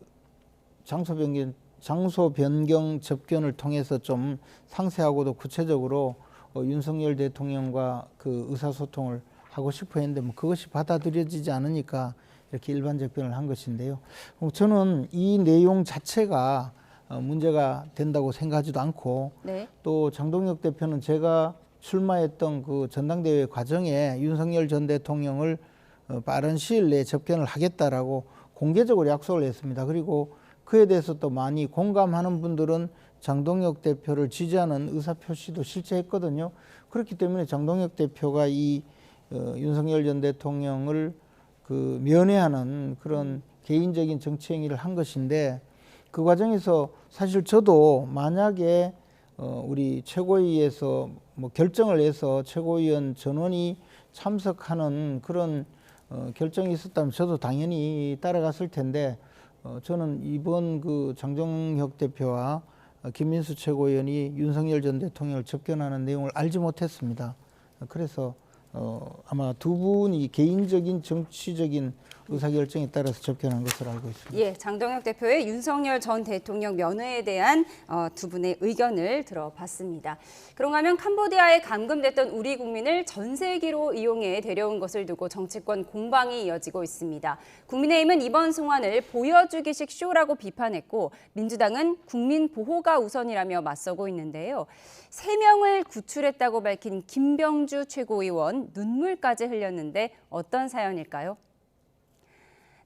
Speaker 21: 장소 변경 접견을 통해서 좀 상세하고도 구체적으로 윤석열 대통령과 그 의사소통을 하고 싶어 했는데 뭐 그것이 받아들여지지 않으니까 이렇게 일반 접견을 한 것인데요. 저는 이 내용 자체가 문제가 된다고 생각하지도 않고
Speaker 1: 네.
Speaker 21: 또 장동혁 대표는 제가 출마했던 그 전당대회 과정에 윤석열 전 대통령을 빠른 시일 내에 접견을 하겠다라고 공개적으로 약속을 했습니다. 그리고 그에 대해서 또 많이 공감하는 분들은 장동혁 대표를 지지하는 의사표시도 실제 했거든요. 그렇기 때문에 장동혁 대표가 이 윤석열 전 대통령을 그 면회하는 그런 개인적인 정치 행위를 한 것인데 그 과정에서 사실 저도 만약에 우리 최고위에서 뭐 결정을 해서 최고위원 전원이 참석하는 그런 결정이 있었다면 저도 당연히 따라갔을 텐데 저는 이번 그 장동혁 대표와 김민수 최고위원이 윤석열 전 대통령을 접견하는 내용을 알지 못했습니다. 그래서 아마 두 분이 개인적인 정치적인 의사결정에 따라서 접견한 것으로 알고 있습니다.
Speaker 1: 예, 장동혁 대표의 윤석열 전 대통령 면회에 대한 두 분의 의견을 들어봤습니다. 그런가 하면 캄보디아에 감금됐던 우리 국민을 전세기로 이용해 데려온 것을 두고 정치권 공방이 이어지고 있습니다. 국민의힘은 이번 송환을 보여주기식 쇼라고 비판했고 민주당은 국민 보호가 우선이라며 맞서고 있는데요. 3명을 구출했다고 밝힌 김병주 최고위원 눈물까지 흘렸는데 어떤 사연일까요?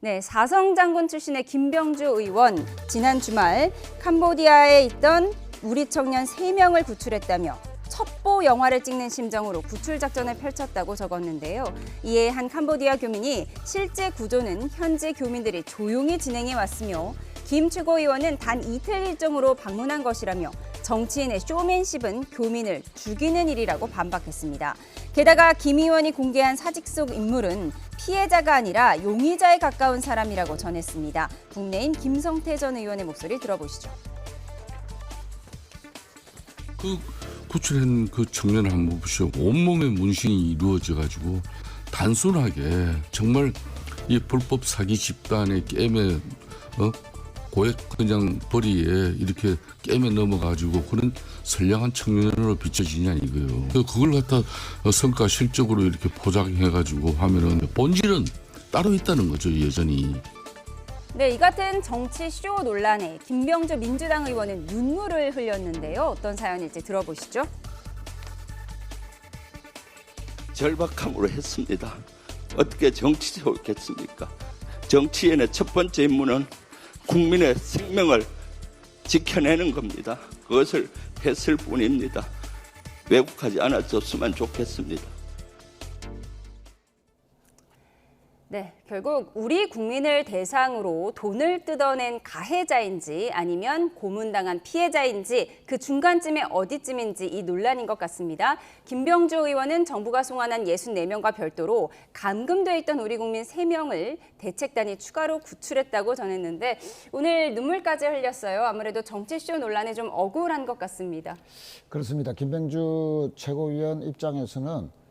Speaker 1: 네, 사성 장군 출신의 김병주 의원, 지난 주말 캄보디아에 있던 우리 청년 3명을 구출했다며 첩보 영화를 찍는 심정으로 구출 작전을 펼쳤다고 적었는데요. 이에 한 캄보디아 교민이 실제 구조는 현지 교민들이 조용히 진행해 왔으며 김 최고위원은 단 이틀 일정으로 방문한 것이라며 정치인의 쇼맨십은 교민을 죽이는 일이라고 반박했습니다. 게다가 김 의원이 공개한 사직 속 인물은 피해자가 아니라 용의자에 가까운 사람이라고 전했습니다. 국내인 김성태 전 의원의 목소리 들어보시죠.
Speaker 4: 그 구출한 그 청년을 한번 보시오. 온몸에 문신이 이루어져가지고 단순하게 정말 이 불법 사기 집단의 게임에 고액 그냥 벌이에 이렇게 게임에 넘어가지고 그런 선량한 청년으로 비춰지냐 이거예요. 그걸 갖다 성과 실적으로 이렇게 포장해가지고 하면은 본질은 따로 있다는 거죠, 여전히.
Speaker 1: 네, 이 같은 정치 쇼 논란에 김병주 민주당 의원은 눈물을 흘렸는데요. 어떤 사연일지 들어보시죠.
Speaker 22: 절박함으로 했습니다. 어떻게 정치적이겠습니까? 정치인의 첫 번째 임무는 국민의 생명을 지켜내는 겁니다. 그것을 했을 뿐입니다. 왜곡하지 않았었으면 좋겠습니다.
Speaker 1: 네, 결국 우리 국민을 대상으로 돈을 뜯어낸 가해자인지 아니면 고문당한 피해자인지 그 중간쯤에 어디쯤인지 이 논란인 것 같습니다. 김병주 의원은 정부가 송환한 64명과 별도로 감금돼 있던 우리 국민 3명을 대책단이 추가로 구출했다고 전했는데 오늘 눈물까지 흘렸어요. 아무래도 정치쇼 논란에 좀 억울한 것 같습니다.
Speaker 17: 그렇습니다. 김병주 최고위원 입장에서는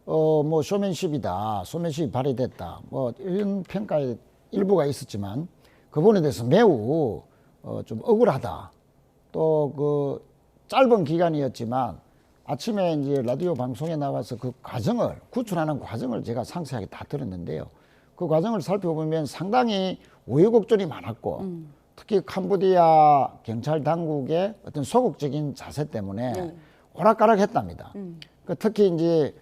Speaker 17: 뭐 쇼맨십이다, 쇼맨십이 발휘됐다, 뭐 이런 평가의 일부가 있었지만 그 부분에 대해서 매우 좀 억울하다. 또 그 짧은 기간이었지만 아침에 이제 라디오 방송에 나와서 그 과정을 구출하는 과정을 제가 상세하게 다 들었는데요. 그 과정을 살펴보면 상당히 우여곡절이 많았고 특히 캄보디아 경찰 당국의 어떤 소극적인 자세 때문에 오락가락했답니다. 그 특히 이제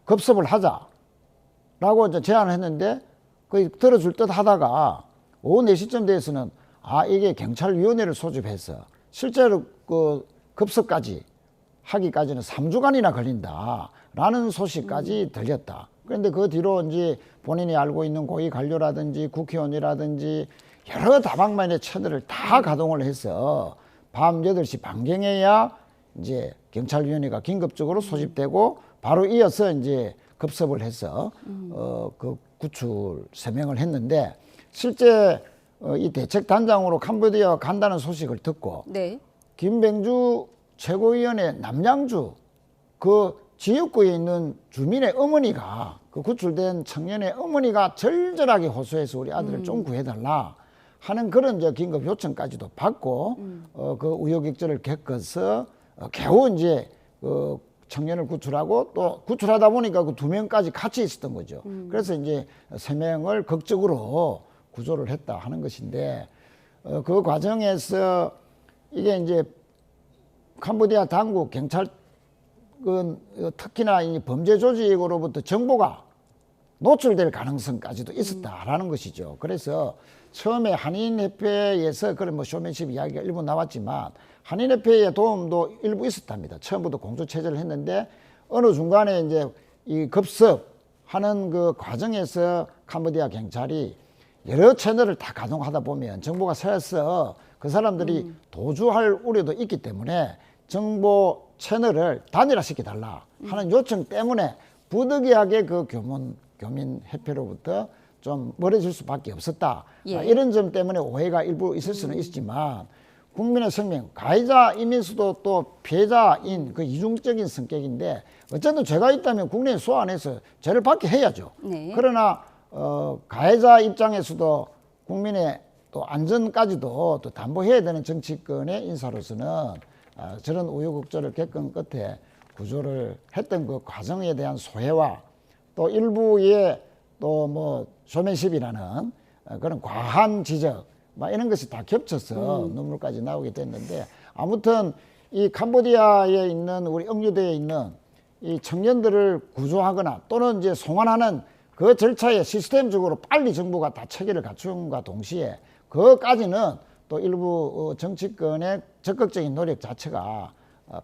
Speaker 17: 급습을 하자라고 이제 제안을 했는데 거의 들어줄 듯 하다가 오후 4시쯤 돼서는 이게 경찰위원회를 소집해서 실제로 그 급습까지 하기까지는 3주간이나 걸린다라는 소식까지 들렸다. 그런데 그 뒤로 이제 본인이 알고 있는 고위 관료라든지 국회의원이라든지 여러 다방면의 채널을 다 가동을 해서 밤 8시 반경에야 이제 경찰위원회가 긴급적으로 소집되고 바로 이어서 이제 급습을 해서 그 구출 서명을 했는데 실제 이 대책단장으로 캄보디아 간다는 소식을 듣고
Speaker 1: 네.
Speaker 17: 김병주 최고위원회 남양주 그 지역구에 있는 주민의 어머니가 그 구출된 청년의 어머니가 절절하게 호소해서 우리 아들을 좀 구해달라 하는 그런 긴급 요청까지도 받고 그 우여곡절을 겪어서 겨우 이제 그 청년을 구출하고 또 구출하다 보니까 그 2명까지 같이 있었던 거죠. 그래서 이제 3명을 극적으로 구조를 했다 하는 것인데 그 과정에서 이게 이제 캄보디아 당국 경찰 특히나 이 범죄 조직으로부터 정보가 노출될 가능성까지도 있었다라는 것이죠. 그래서 처음에 한인협회에서 그런 뭐 쇼맨십 이야기가 일부 나왔지만 한인협회의 도움도 일부 있었답니다. 처음부터 공조체제를 했는데 어느 중간에 이제 이 급습하는 그 과정에서 캄보디아 경찰이 여러 채널을 다 가동하다 보면 정보가 새어서 그 사람들이 도주할 우려도 있기 때문에 정보 채널을 단일화시켜달라 하는 요청 때문에 부득이하게 그 교민협회로부터 좀 멀어질 수밖에 없었다.
Speaker 1: 예.
Speaker 17: 이런 점 때문에 오해가 일부 있을 수는 있지만 국민의 생명, 가해자이면서도 또 피해자인 그 이중적인 성격인데 어쨌든 죄가 있다면 국내에 소환해서 죄를 받게 해야죠.
Speaker 1: 네.
Speaker 17: 그러나 가해자 입장에서도 국민의 또 안전까지도 또 담보해야 되는 정치권의 인사로서는 저런 우여곡절을 겪은 끝에 구조를 했던 그 과정에 대한 소회와 또 일부의 또 뭐 쇼맨십이라는 그런 과한 지적 이런 것이 다 겹쳐서 눈물까지 나오게 됐는데 아무튼 이 캄보디아에 있는 우리 억류대에 있는 이 청년들을 구조하거나 또는 이제 송환하는 그 절차에 시스템적으로 빨리 정부가 다 체계를 갖춘과 동시에 그것까지는 또 일부 정치권의 적극적인 노력 자체가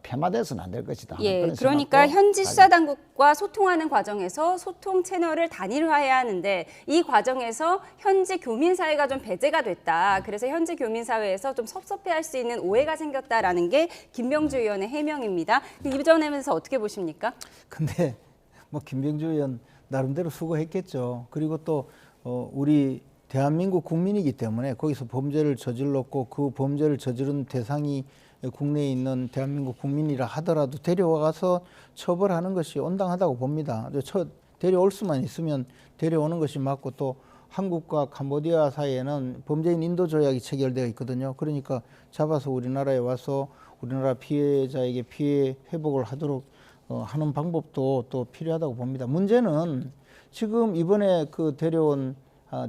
Speaker 17: 폐마돼서는 안 될 것이다.
Speaker 1: 예, 그러니까 현지 수사당국과 소통하는 과정에서 소통 채널을 단일화해야 하는데 이 과정에서 현지 교민사회가 좀 배제가 됐다. 그래서 현지 교민사회에서 좀 섭섭해할 수 있는 오해가 생겼다라는 게 김병주 의원의 해명입니다. 이 점에서 어떻게 보십니까?
Speaker 21: 근데 뭐 김병주 의원 나름대로 수고했겠죠. 그리고 또 우리 대한민국 국민이기 때문에 거기서 범죄를 저질렀고 그 범죄를 저지른 대상이 국내에 있는 대한민국 국민이라 하더라도 데려와서 처벌하는 것이 온당하다고 봅니다. 데려올 수만 있으면 데려오는 것이 맞고 또 한국과 캄보디아 사이에는 범죄인 인도 조약이 체결되어 있거든요. 그러니까 잡아서 우리나라에 와서 우리나라 피해자에게 피해 회복을 하도록 하는 방법도 또 필요하다고 봅니다. 문제는 지금 이번에 그 데려온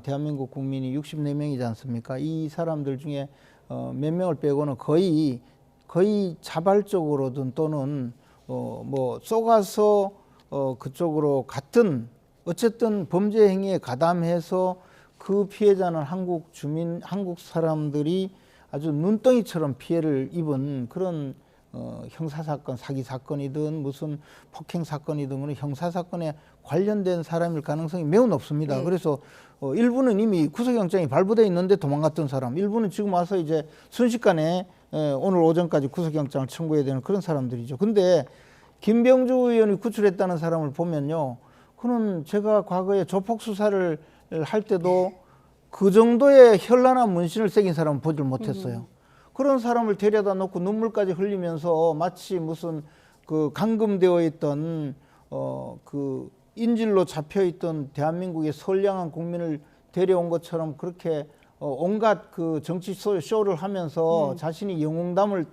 Speaker 21: 대한민국 국민이 64명이지 않습니까? 이 사람들 중에 몇 명을 빼고는 거의 자발적으로든 또는 뭐 쏘가서 그쪽으로 갔든 어쨌든 범죄 행위에 가담해서 그 피해자는 한국 주민, 한국 사람들이 아주 눈덩이처럼 피해를 입은 그런 형사사건, 사기사건이든 무슨 폭행사건이든 그런 형사사건에 관련된 사람일 가능성이 매우 높습니다.
Speaker 1: 네.
Speaker 21: 그래서 일부는 이미 구속영장이 발부돼 있는데 도망갔던 사람, 일부는 지금 와서 이제 순식간에 오늘 오전까지 구속영장을 청구해야 되는 그런 사람들이죠. 근데 김병주 의원이 구출했다는 사람을 보면요. 그는 제가 과거에 조폭 수사를 할 때도 그 정도의 현란한 문신을 새긴 사람은 보질 못했어요. 그런 사람을 데려다 놓고 눈물까지 흘리면서 마치 무슨 그 감금되어 있던 그 인질로 잡혀 있던 대한민국의 선량한 국민을 데려온 것처럼 그렇게 온갖 그 정치 쇼를 하면서 자신이 영웅담을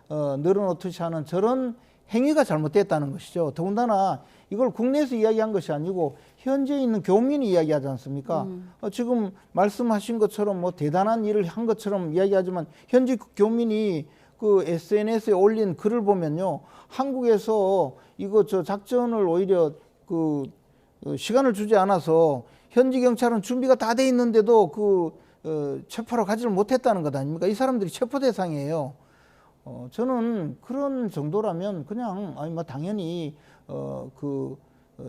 Speaker 21: 늘어놓듯이 하는 저런 행위가 잘못됐다는 것이죠. 더군다나 이걸 국내에서 이야기한 것이 아니고 현재 있는 교민이 이야기하지 않습니까? 지금 말씀하신 것처럼 뭐 대단한 일을 한 것처럼 이야기하지만 현지 교민이 그 SNS에 올린 글을 보면요, 한국에서 이거 저 작전을 오히려 그 시간을 주지 않아서 현지 경찰은 준비가 다 돼 있는데도 체포하러 가지를 못했다는 것 아닙니까? 이 사람들이 체포 대상이에요. 저는 그런 정도라면 그냥 당연히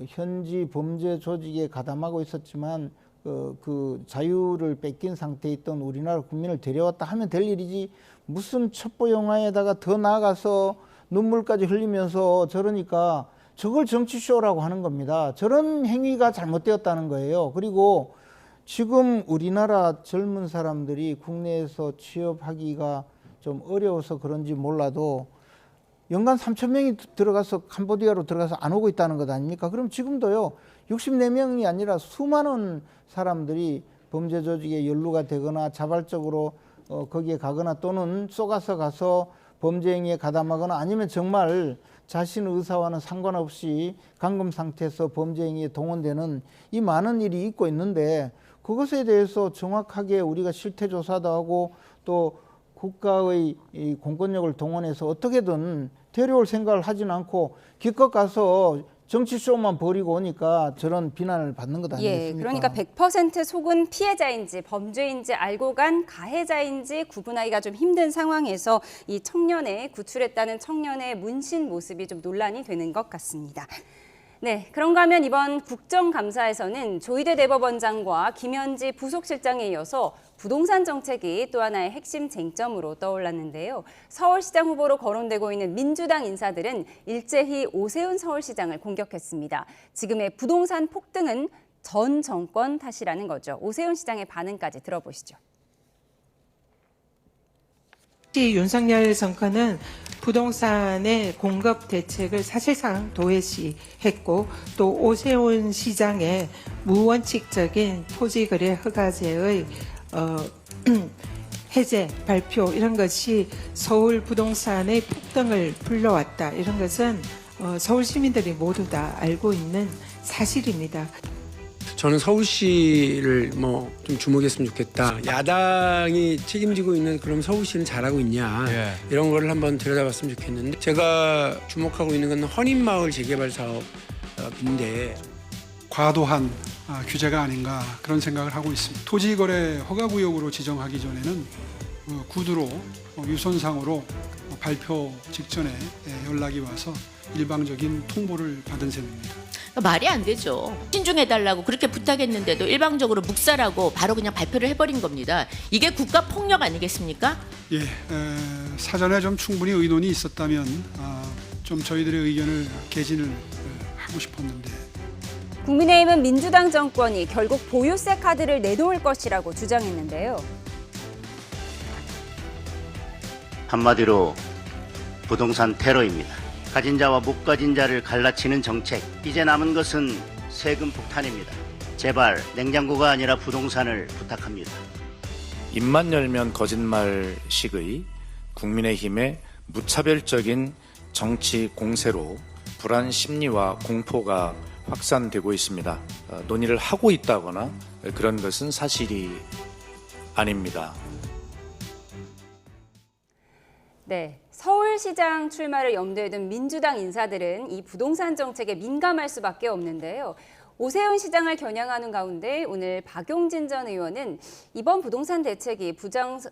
Speaker 21: 현지 범죄 조직에 가담하고 있었지만 그 자유를 뺏긴 상태에 있던 우리나라 국민을 데려왔다 하면 될 일이지, 무슨 첩보 영화에다가 더 나아가서 눈물까지 흘리면서 저러니까 저걸 정치쇼라고 하는 겁니다. 저런 행위가 잘못되었다는 거예요. 그리고 지금 우리나라 젊은 사람들이 국내에서 취업하기가 좀 어려워서 그런지 몰라도 연간 3,000명이 들어가서 캄보디아로 들어가서 안 오고 있다는 것 아닙니까? 그럼 지금도요, 64명이 아니라 수많은 사람들이 범죄 조직에 연루가 되거나 자발적으로 거기에 가거나 또는 쏘가서 가서 범죄 행위에 가담하거나 아니면 정말 자신의 의사와는 상관없이 감금 상태에서 범죄 행위에 동원되는 이 많은 일이 있고 있는데, 그것에 대해서 정확하게 우리가 실태 조사도 하고 또 국가의 이 공권력을 동원해서 어떻게든 데려올 생각을 하진 않고 기껏 가서 정치쇼만 벌이고 오니까 저런 비난을 받는 것 아니겠습니까?
Speaker 1: 예, 그러니까 100% 속은 피해자인지 범죄인지 알고 간 가해자인지 구분하기가 좀 힘든 상황에서 이 청년에 구출했다는 청년의 문신 모습이 좀 논란이 되는 것 같습니다. 네, 그런가 하면 이번 국정감사에서는 조희대 대법원장과 김현지 부속실장에 이어서 부동산 정책이 또 하나의 핵심 쟁점으로 떠올랐는데요. 서울시장 후보로 거론되고 있는 민주당 인사들은 일제히 오세훈 서울시장을 공격했습니다. 지금의 부동산 폭등은 전 정권 탓이라는 거죠. 오세훈 시장의 반응까지 들어보시죠.
Speaker 3: 윤석열 정권은 부동산의 공급 대책을 사실상 도외시했고, 또 오세훈 시장의 무원칙적인 토지거래 허가제의 해제 발표, 이런 것이 서울 부동산의 폭등을 불러왔다. 이런 것은 서울 시민들이 모두 다 알고 있는 사실입니다.
Speaker 15: 저는 서울시를 좀 주목했으면 좋겠다. 야당이 책임지고 있는 그럼 서울시는 잘하고 있냐, 이런 거를 한번 들여다봤으면 좋겠는데, 제가 주목하고 있는 건 헌인마을 재개발 사업인데
Speaker 5: 과도한 규제가 아닌가 그런 생각을 하고 있습니다. 토지거래 허가구역으로 지정하기 전에는 구두로 유선상으로 발표 직전에 연락이 와서 일방적인 통보를 받은 셈입니다.
Speaker 23: 말이 안 되죠. 신중해달라고 그렇게 부탁했는데도 일방적으로 묵살하고 바로 그냥 발표를 해버린 겁니다. 이게 국가 폭력 아니겠습니까?
Speaker 5: 예, 사전에 좀 충분히 의논이 있었다면 좀 저희들의 의견을 개진을 하고 싶었는데.
Speaker 1: 국민의힘은 민주당 정권이 결국 보유세 카드를 내놓을 것이라고 주장했는데요.
Speaker 24: 한마디로 부동산 테러입니다. 가진 자와 못 가진 자를 갈라치는 정책. 이제 남은 것은 세금 폭탄입니다. 제발 냉장고가 아니라 부동산을 부탁합니다.
Speaker 25: 입만 열면 거짓말식의 국민의힘의 무차별적인 정치 공세로 불안 심리와 공포가 확산되고 있습니다. 논의를 하고 있다거나 그런 것은 사실이 아닙니다.
Speaker 1: 네, 서울시장 출마를 염두에 둔 민주당 인사들은 이 부동산 정책에 민감할 수밖에 없는데요. 오세훈 시장을 겨냥하는 가운데 오늘 박용진 전 의원은 이번 부동산 대책이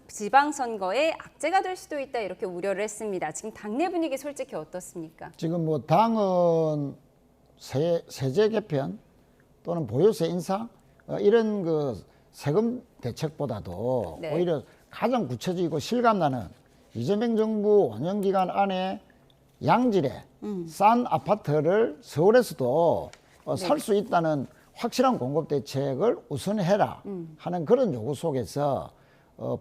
Speaker 1: 지방선거에 악재가 될 수도 있다, 이렇게 우려를 했습니다. 지금 당내 분위기 솔직히 어떻습니까?
Speaker 17: 지금 당은 세제 개편 또는 보유세 인상 이런 세금 대책보다도 오히려 가장 구체적이고 실감나는 이재명 정부 5년 기간 안에 양질의 싼 아파트를 서울에서도 살 수 있다는 확실한 공급 대책을 우선해라 하는 그런 요구 속에서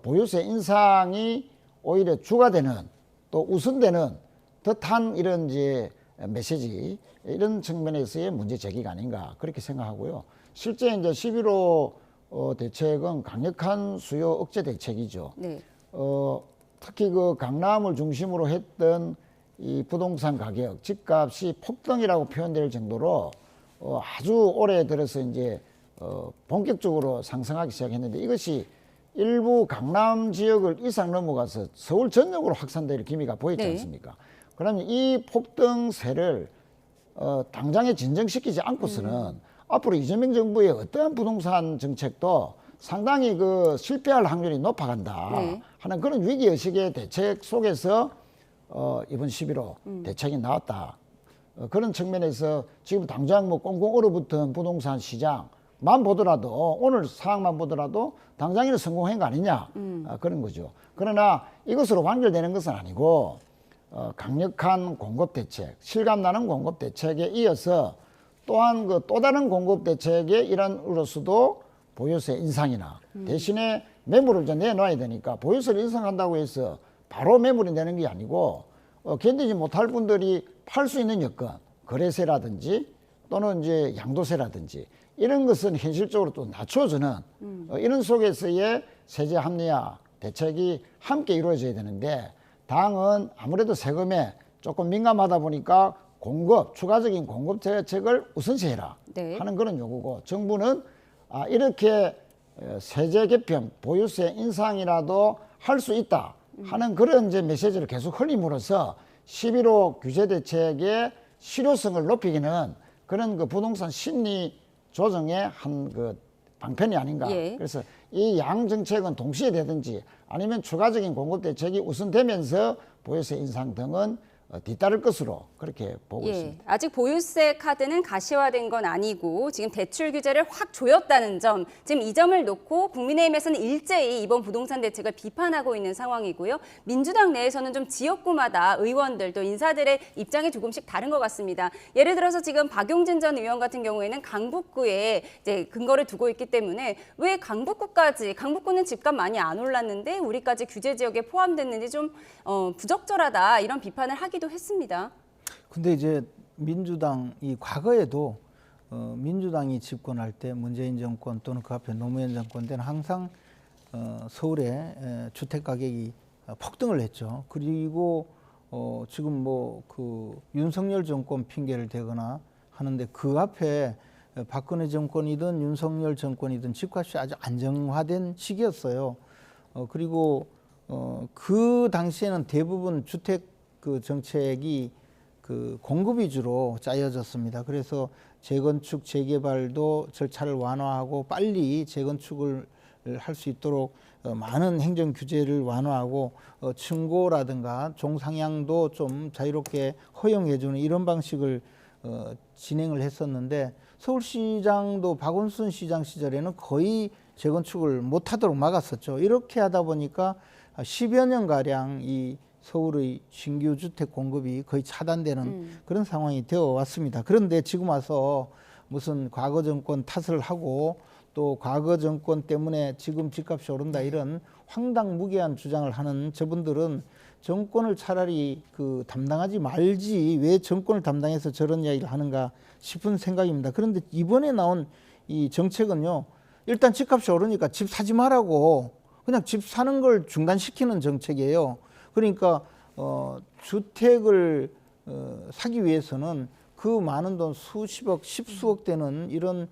Speaker 17: 보유세 인상이 오히려 주가 되는, 또 우선되는 듯한 이런 메시지, 이런 측면에서의 문제 제기가 아닌가 그렇게 생각하고요. 실제 11호 대책은 강력한 수요 억제 대책이죠. 네. 특히 강남을 중심으로 했던 이 부동산 가격, 집값이 폭등이라고 표현될 정도로 아주 오래 들어서 본격적으로 상승하기 시작했는데, 이것이 일부 강남 지역을 이상 넘어가서 서울 전역으로 확산될 기미가 보였지
Speaker 1: 네.
Speaker 17: 않습니까? 그러면 이 폭등세를 당장에 진정시키지 않고서는 앞으로 이재명 정부의 어떠한 부동산 정책도 상당히 그 실패할 확률이 높아간다
Speaker 1: 네.
Speaker 17: 하는 그런 위기의식의 대책 속에서 이번 11호 대책이 나왔다. 그런 측면에서 지금 당장 뭐 꽁꽁 얼어붙은 부동산 시장만 보더라도 오늘 상황만 보더라도 당장에는 성공한 거 아니냐 그런 거죠. 그러나 이것으로 완결되는 것은 아니고 강력한 공급 대책, 실감나는 공급 대책에 이어서 또한 그 또 다른 공급 대책의 일환으로서도 보유세 인상이나 대신에 매물을 좀 내놔야 되니까 보유세를 인상한다고 해서 바로 매물이 되는 게 아니고 견디지 못할 분들이 팔 수 있는 여건, 거래세라든지 또는 이제 양도세라든지 이런 것은 현실적으로 또 낮춰주는 이런 속에서의 세제 합리화 대책이 함께 이루어져야 되는데 당은 아무래도 세금에 조금 민감하다 보니까 추가적인 공급 대책을 우선시해라
Speaker 1: 네.
Speaker 17: 하는 그런 요구고 정부는 이렇게 세제 개편, 보유세 인상이라도 할 수 있다 하는 그런 이제 메시지를 계속 흘림으로써 11호 규제 대책의 실효성을 높이기는 그런 그 부동산 심리 조정의 한 그 방편이 아닌가.
Speaker 1: 예.
Speaker 17: 그래서 이 양 정책은 동시에 되든지 아니면 추가적인 공급 대책이 우선되면서 보유세 인상 등은 뒤따를 것으로 그렇게 보고 있습니다.
Speaker 1: 아직 보유세 카드는 가시화된 건 아니고 지금 대출 규제를 확 조였다는 점, 지금 이 점을 놓고 국민의힘에서는 일제히 이번 부동산 대책을 비판하고 있는 상황이고요. 민주당 내에서는 좀 지역구마다 의원들 또 인사들의 입장이 조금씩 다른 것 같습니다. 예를 들어서 지금 박용진 전 의원 같은 경우에는 강북구에 이제 근거를 두고 있기 때문에 왜 강북구는 집값 많이 안 올랐는데 우리까지 규제 지역에 포함됐는지 좀 부적절하다 이런 비판을 하기도 했습니다.
Speaker 21: 근데 이제 민주당이 과거에도 민주당이 집권할 때 문재인 정권 또는 그 앞에 노무현 정권 때는 항상 서울의 주택 가격이 폭등을 했죠. 그리고 지금 뭐 그 윤석열 정권 핑계를 대거나 하는데 그 앞에 박근혜 정권이든 윤석열 정권이든 집값이 아주 안정화된 시기였어요. 그리고 그 당시에는 대부분 주택 그 정책이 그 공급 위주로 짜여졌습니다. 그래서 재건축, 재개발도 절차를 완화하고 빨리 재건축을 할 수 있도록 많은 행정 규제를 완화하고 층고라든가 종상향도 좀 자유롭게 허용해주는 이런 방식을 진행을 했었는데 서울시장도 박원순 시장 시절에는 거의 재건축을 못하도록 막았었죠. 이렇게 하다 보니까 10여 년가량 이 서울의 신규 주택 공급이 거의 차단되는 그런 상황이 되어 왔습니다. 그런데 지금 와서 무슨 과거 정권 탓을 하고 또 과거 정권 때문에 지금 집값이 오른다 이런 황당무계한 주장을 하는 저분들은 정권을 차라리 그 담당하지 말지 왜 정권을 담당해서 저런 이야기를 하는가 싶은 생각입니다. 그런데 이번에 나온 이 정책은요, 일단 집값이 오르니까 집 사지 말라고 그냥 집 사는 걸 중단시키는 정책이에요. 그러니까 주택을 사기 위해서는 그 많은 돈 수십억, 십수억 되는 이런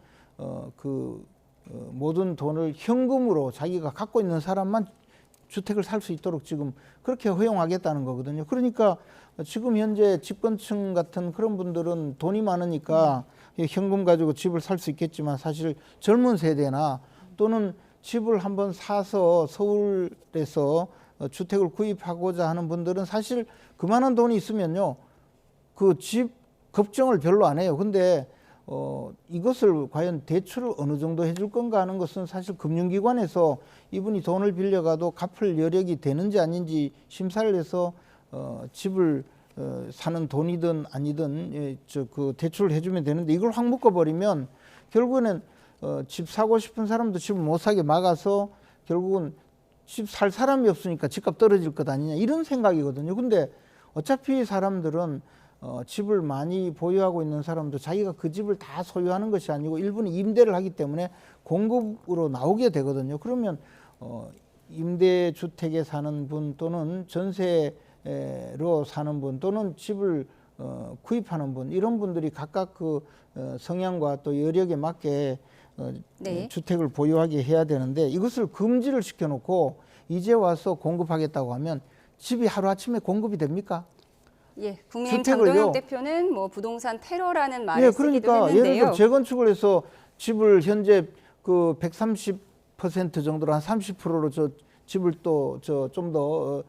Speaker 21: 모든 돈을 현금으로 자기가 갖고 있는 사람만 주택을 살 수 있도록 지금 그렇게 허용하겠다는 거거든요. 그러니까 지금 현재 집권층 같은 그런 분들은 돈이 많으니까 현금 가지고 집을 살 수 있겠지만 사실 젊은 세대나 또는 집을 한번 사서 서울에서 주택을 구입하고자 하는 분들은 사실 그만한 돈이 있으면요, 그 집 걱정을 별로 안 해요. 근데 이것을 과연 대출을 어느 정도 해줄 건가 하는 것은 사실 금융기관에서 이분이 돈을 빌려가도 갚을 여력이 되는지 아닌지 심사를 해서 집을 사는 돈이든 아니든 그 대출을 해주면 되는데 이걸 확 묶어버리면 결국에는 집 사고 싶은 사람도 집을 못 사게 막아서 결국은 집 살 사람이 없으니까 집값 떨어질 것 아니냐 이런 생각이거든요. 근데 어차피 사람들은 집을 많이 보유하고 있는 사람도 자기가 그 집을 다 소유하는 것이 아니고 일부는 임대를 하기 때문에 공급으로 나오게 되거든요. 그러면 임대주택에 사는 분 또는 전세로 사는 분 또는 집을 구입하는 분 이런 분들이 각각 그 성향과 또 여력에 맞게
Speaker 1: 네.
Speaker 21: 주택을 보유하게 해야 되는데 이것을 금지를 시켜놓고 이제 와서 공급하겠다고 하면 집이 하루아침에 공급이 됩니까?
Speaker 1: 예, 국민의힘
Speaker 21: 주택을요.
Speaker 1: 장동혁 대표는 뭐 부동산 테러라는 말을
Speaker 21: 예,
Speaker 1: 쓰기도
Speaker 21: 그러니까 예를
Speaker 1: 했는데요.
Speaker 21: 들어 재건축을 해서 집을 현재 그 130% 정도로 한 30%로 저 집을 또 좀 더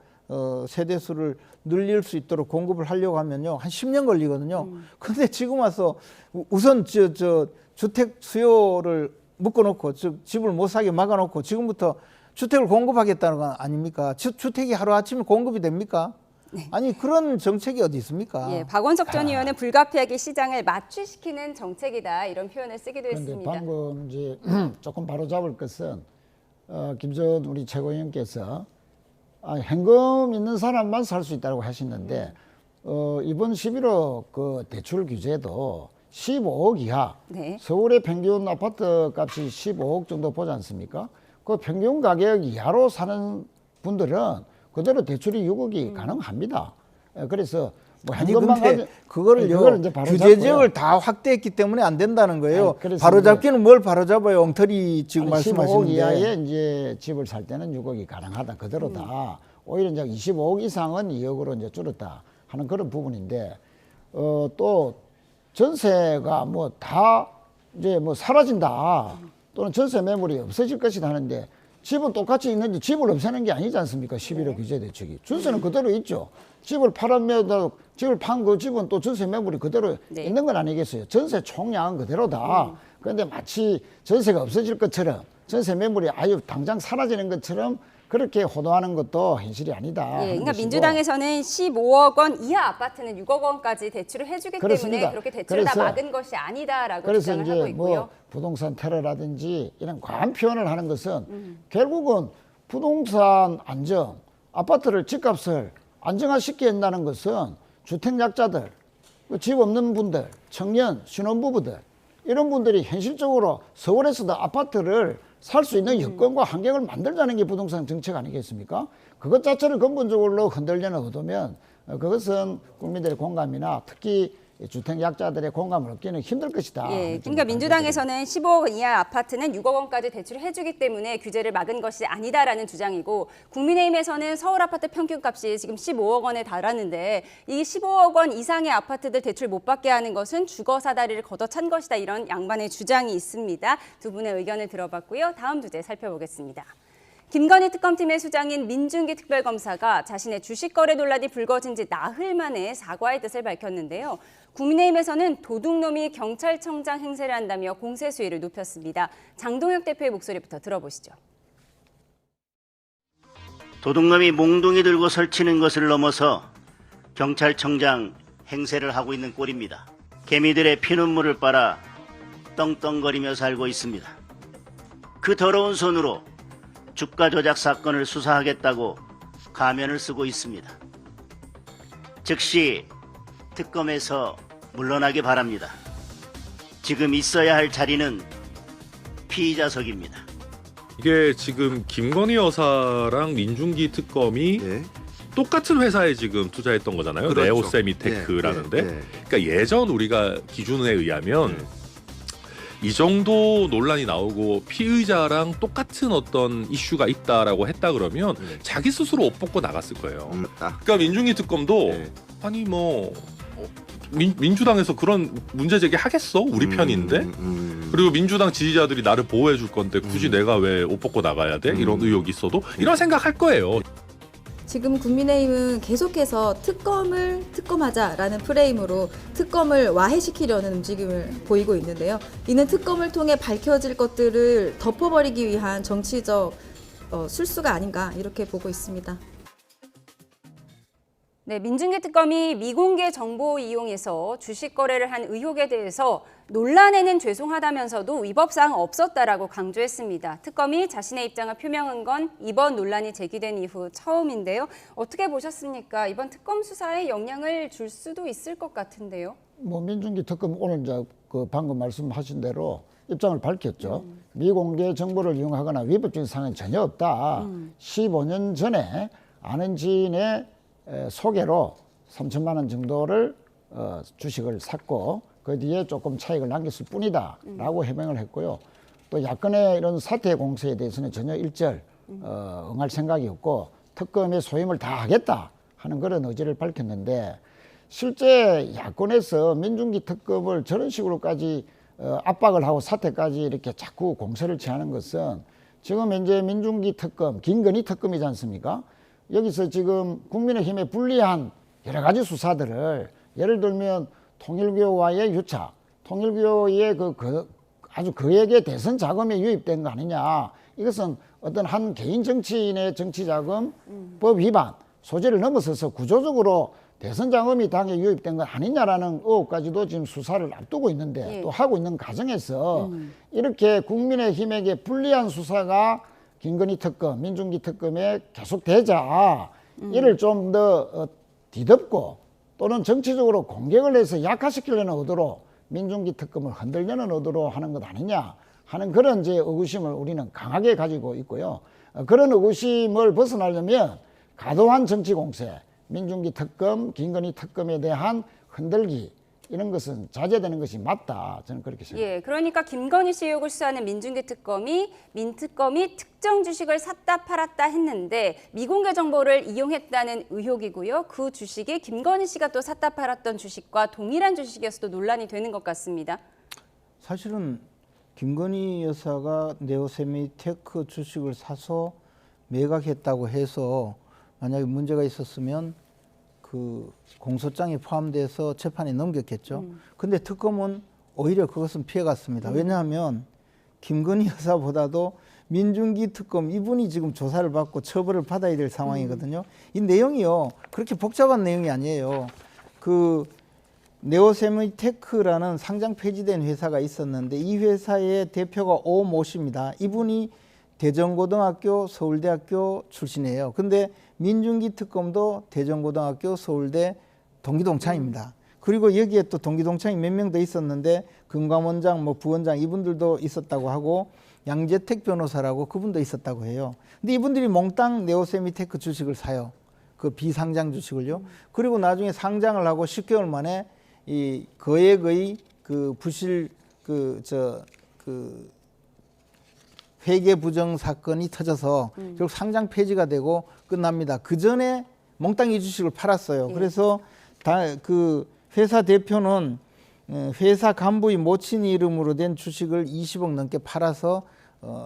Speaker 21: 세대수를 늘릴 수 있도록 공급을 하려고 하면요 한 10년 걸리거든요. 근데 지금 와서 우선 저 주택 수요를 묶어놓고 즉 집을 못 사게 막아놓고 지금부터 주택을 공급하겠다는 건 아닙니까? 주택이 하루아침에 공급이 됩니까?
Speaker 1: 네.
Speaker 21: 아니 그런 정책이 어디 있습니까?
Speaker 1: 예, 박원석 전 의원은 불가피하게 시장을 맞추시키는 정책이다 이런 표현을 쓰기도
Speaker 17: 그런데
Speaker 1: 했습니다.
Speaker 17: 방금 이제 조금 바로잡을 것은 김전 우리 최고위원께서 현금 있는 사람만 살 수 있다고 하시는데 이번 11호 그 대출 규제도 15억 이하
Speaker 1: 네.
Speaker 17: 서울의 평균 아파트 값이 15억 정도 보지 않습니까? 그 평균 가격 이하로 사는 분들은 그대로 대출이 6억이 가능합니다. 그래서 뭐
Speaker 21: 아니
Speaker 17: 현금만
Speaker 21: 근데
Speaker 17: 그걸 이제 바로
Speaker 21: 규제
Speaker 17: 잡고요.
Speaker 21: 지역을 다 확대했기 때문에 안 된다는 거예요.
Speaker 17: 그래서
Speaker 21: 바로 잡기는 뭘 바로 잡아요? 엉터리 지금
Speaker 17: 15억
Speaker 21: 말씀하시는데.
Speaker 17: 이하에 이제 집을 살 때는 6억이 가능하다. 그대로다. 오히려 이제 25억 이상은 2억으로 이제 줄었다 하는 그런 부분인데 또 전세가 뭐 다 이제 뭐 사라진다 또는 전세 매물이 없어질 것이다 하는데 집은 똑같이 있는데 집을 없애는 게 아니지 않습니까? 11호 규제 대책이. 전세는 그대로 있죠. 집을 팔았면 집을 판 그 집은 또 전세 매물이 그대로
Speaker 1: 네.
Speaker 17: 있는 건 아니겠어요? 전세 총량은 그대로다. 그런데 마치 전세가 없어질 것처럼 전세 매물이 아예 당장 사라지는 것처럼 그렇게 호도하는 것도 현실이 아니다.
Speaker 1: 예,
Speaker 17: 하는
Speaker 1: 그러니까
Speaker 17: 것이고.
Speaker 1: 민주당에서는 15억 원 이하 아파트는 6억 원까지 대출을 해주기
Speaker 17: 그렇습니다.
Speaker 1: 때문에 그렇게 대출을 다
Speaker 17: 그래서-
Speaker 1: 막은 것이 아니다라고
Speaker 17: 그래서
Speaker 1: 주장을
Speaker 17: 이제
Speaker 1: 하고 있고요.
Speaker 17: 뭐 부동산 테러라든지 이런 과한 표현을 하는 것은 결국은 부동산 안정, 아파트를 집값을 안정화시켜야 한다는 것은 주택 약자들, 집 없는 분들, 청년, 신혼부부들 이런 분들이 현실적으로 서울에서도 아파트를 살 수 있는 여건과 환경을 만들자는 게 부동산 정책 아니겠습니까? 그것 자체를 근본적으로 흔들려는 의도면 그것은 국민들의 공감이나 특히 주택 약자들의 공감을 얻기는 힘들 것이다.
Speaker 1: 예, 그러니까 민주당에서는 15억 이하 아파트는 6억 원까지 대출을 해주기 때문에 규제를 막은 것이 아니다라는 주장이고 국민의힘에서는 서울 아파트 평균값이 지금 15억 원에 달하는데 이 15억 원 이상의 아파트들 대출 못 받게 하는 것은 주거 사다리를 걷어찬 것이다 이런 양반의 주장이 있습니다. 두 분의 의견을 들어봤고요. 다음 주제 살펴보겠습니다. 김건희 특검팀의 수장인 민중기 특별검사가 자신의 주식 거래 논란이 불거진 지 나흘 만에 사과의 뜻을 밝혔는데요. 국민의힘에서는 도둑놈이 경찰청장 행세를 한다며 공세 수위를 높였습니다. 장동혁 대표의 목소리부터 들어보시죠.
Speaker 24: 도둑놈이 몽둥이 들고 설치는 것을 넘어서 경찰청장 행세를 하고 있는 꼴입니다. 개미들의 피눈물을 빨아 떵떵거리며 살고 있습니다. 그 더러운 손으로 주가 조작 사건을 수사하겠다고 가면을 쓰고 있습니다. 즉시 특검에서 물러나기 바랍니다. 지금 있어야 할 자리는 피의자석입니다.
Speaker 6: 이게 지금 김건희 여사랑 민중기 특검이 똑같은 회사에 지금 투자했던 거잖아요.
Speaker 7: 그렇죠.
Speaker 6: 네오세미테크라는데.
Speaker 7: 네.
Speaker 6: 그러니까 예전 우리가 기준에 의하면 이 정도 논란이 나오고 피의자랑 똑같은 어떤 이슈가 있다라고 했다 그러면 자기 스스로 옷 벗고 나갔을 거예요. 그러니까 민중기 특검도 아니 뭐 민주당에서 그런 문제 제기 하겠어? 우리 편인데? 그리고 민주당 지지자들이 나를 보호해 줄 건데 굳이 내가 왜 옷 벗고 나가야 돼? 이런 의혹이 있어도 이런 생각할 거예요.
Speaker 8: 지금 국민의힘은 계속해서 특검하자라는 프레임으로 특검을 와해시키려는 움직임을 보이고 있는데요. 이는 특검을 통해 밝혀질 것들을 덮어버리기 위한 정치적 술수가 아닌가 이렇게 보고 있습니다.
Speaker 1: 네, 민중기 특검이 미공개 정보 이용해서 주식 거래를 한 의혹에 대해서 논란에는 죄송하다면서도 위법사항 없었다라고 강조했습니다. 특검이 자신의 입장을 표명한 건 이번 논란이 제기된 이후 처음인데요. 어떻게 보셨습니까? 이번 특검 수사에 영향을 줄 수도 있을 것 같은데요.
Speaker 17: 뭐 민중기 특검 오늘 이제 그 방금 말씀하신 대로 입장을 밝혔죠. 미공개 정보를 이용하거나 위법적인 사항은 전혀 없다. 15년 전에 아는 지인의 소개로 3천만 원 정도를 주식을 샀고 그 뒤에 조금 차익을 남겼을 뿐이다 라고 해명을 했고요. 또 야권의 이런 사퇴 공세에 대해서는 전혀 일절 응할 생각이 없고 특검의 소임을 다 하겠다 하는 그런 의지를 밝혔는데 실제 야권에서 민중기 특검을 저런 식으로까지 압박을 하고 사퇴까지 이렇게 자꾸 공세를 취하는 것은 지금 현재 민중기 특검, 김건희 특검이지 않습니까? 여기서 지금 국민의힘에 불리한 여러 가지 수사들을 예를 들면 통일교와의 유착, 통일교의 아주 그에게 대선 자금에 유입된 거 아니냐. 이것은 어떤 한 개인 정치인의 정치자금법 위반 소재를 넘어서서 구조적으로 대선 자금이 당에 유입된 거 아니냐라는 의혹까지도 지금 수사를 앞두고 있는데 또 하고 있는 과정에서 이렇게 국민의힘에게 불리한 수사가 김건희 특검, 민중기 특검에 계속되자 이를 좀 더 뒤덮고 또는 정치적으로 공격을 해서 약화시키려는 의도로 민중기 특검을 흔들려는 의도로 하는 것 아니냐 하는 그런 이제 의구심을 우리는 강하게 가지고 있고요. 그런 의구심을 벗어나려면 과도한 정치 공세, 민중기 특검, 김건희 특검에 대한 흔들기 이런 것은 자제되는 것이 맞다. 저는 그렇게 생각합니다.
Speaker 1: 예, 그러니까 김건희 씨 의혹을 수사하는 민중기 특검이 민특검이 특정 주식을 샀다 팔았다 했는데 미공개 정보를 이용했다는 의혹이고요. 그 주식이 김건희 씨가 또 샀다 팔았던 주식과 동일한 주식이어서도 논란이 되는 것 같습니다.
Speaker 21: 사실은 김건희 여사가 네오세미테크 주식을 사서 매각했다고 해서 만약에 문제가 있었으면 그 공소장에 포함돼서 재판에 넘겼겠죠. 근데 특검은 오히려 그것은 피해갔습니다. 왜냐하면 김건희 여사보다도 민중기 특검 이분이 지금 조사를 받고 처벌을 받아야 될 상황이거든요. 이 내용이요 그렇게 복잡한 내용이 아니에요. 그 네오세미테크라는 상장 폐지된 회사가 있었는데 이 회사의 대표가 오 모 씨입니다. 이분이 대전고등학교, 서울대학교 출신이에요. 근데 민중기 특검도 대전고등학교, 서울대 동기동창입니다. 그리고 여기에 또 동기동창이 몇 명 더 있었는데 금감원장, 뭐 부원장 이분들도 있었다고 하고 양재택 변호사라고 그분도 있었다고 해요. 근데 이분들이 몽땅 네오세미테크 주식을 사요. 그 비상장 주식을요. 그리고 나중에 상장을 하고 10개월 만에 이 거액의 그 부실 회계 부정 사건이 터져서 결국 상장 폐지가 되고 끝납니다. 그 전에 몽땅 이 주식을 팔았어요. 그래서 그 회사 대표는 회사 간부의 모친 이름으로 된 주식을 20억 넘게 팔아서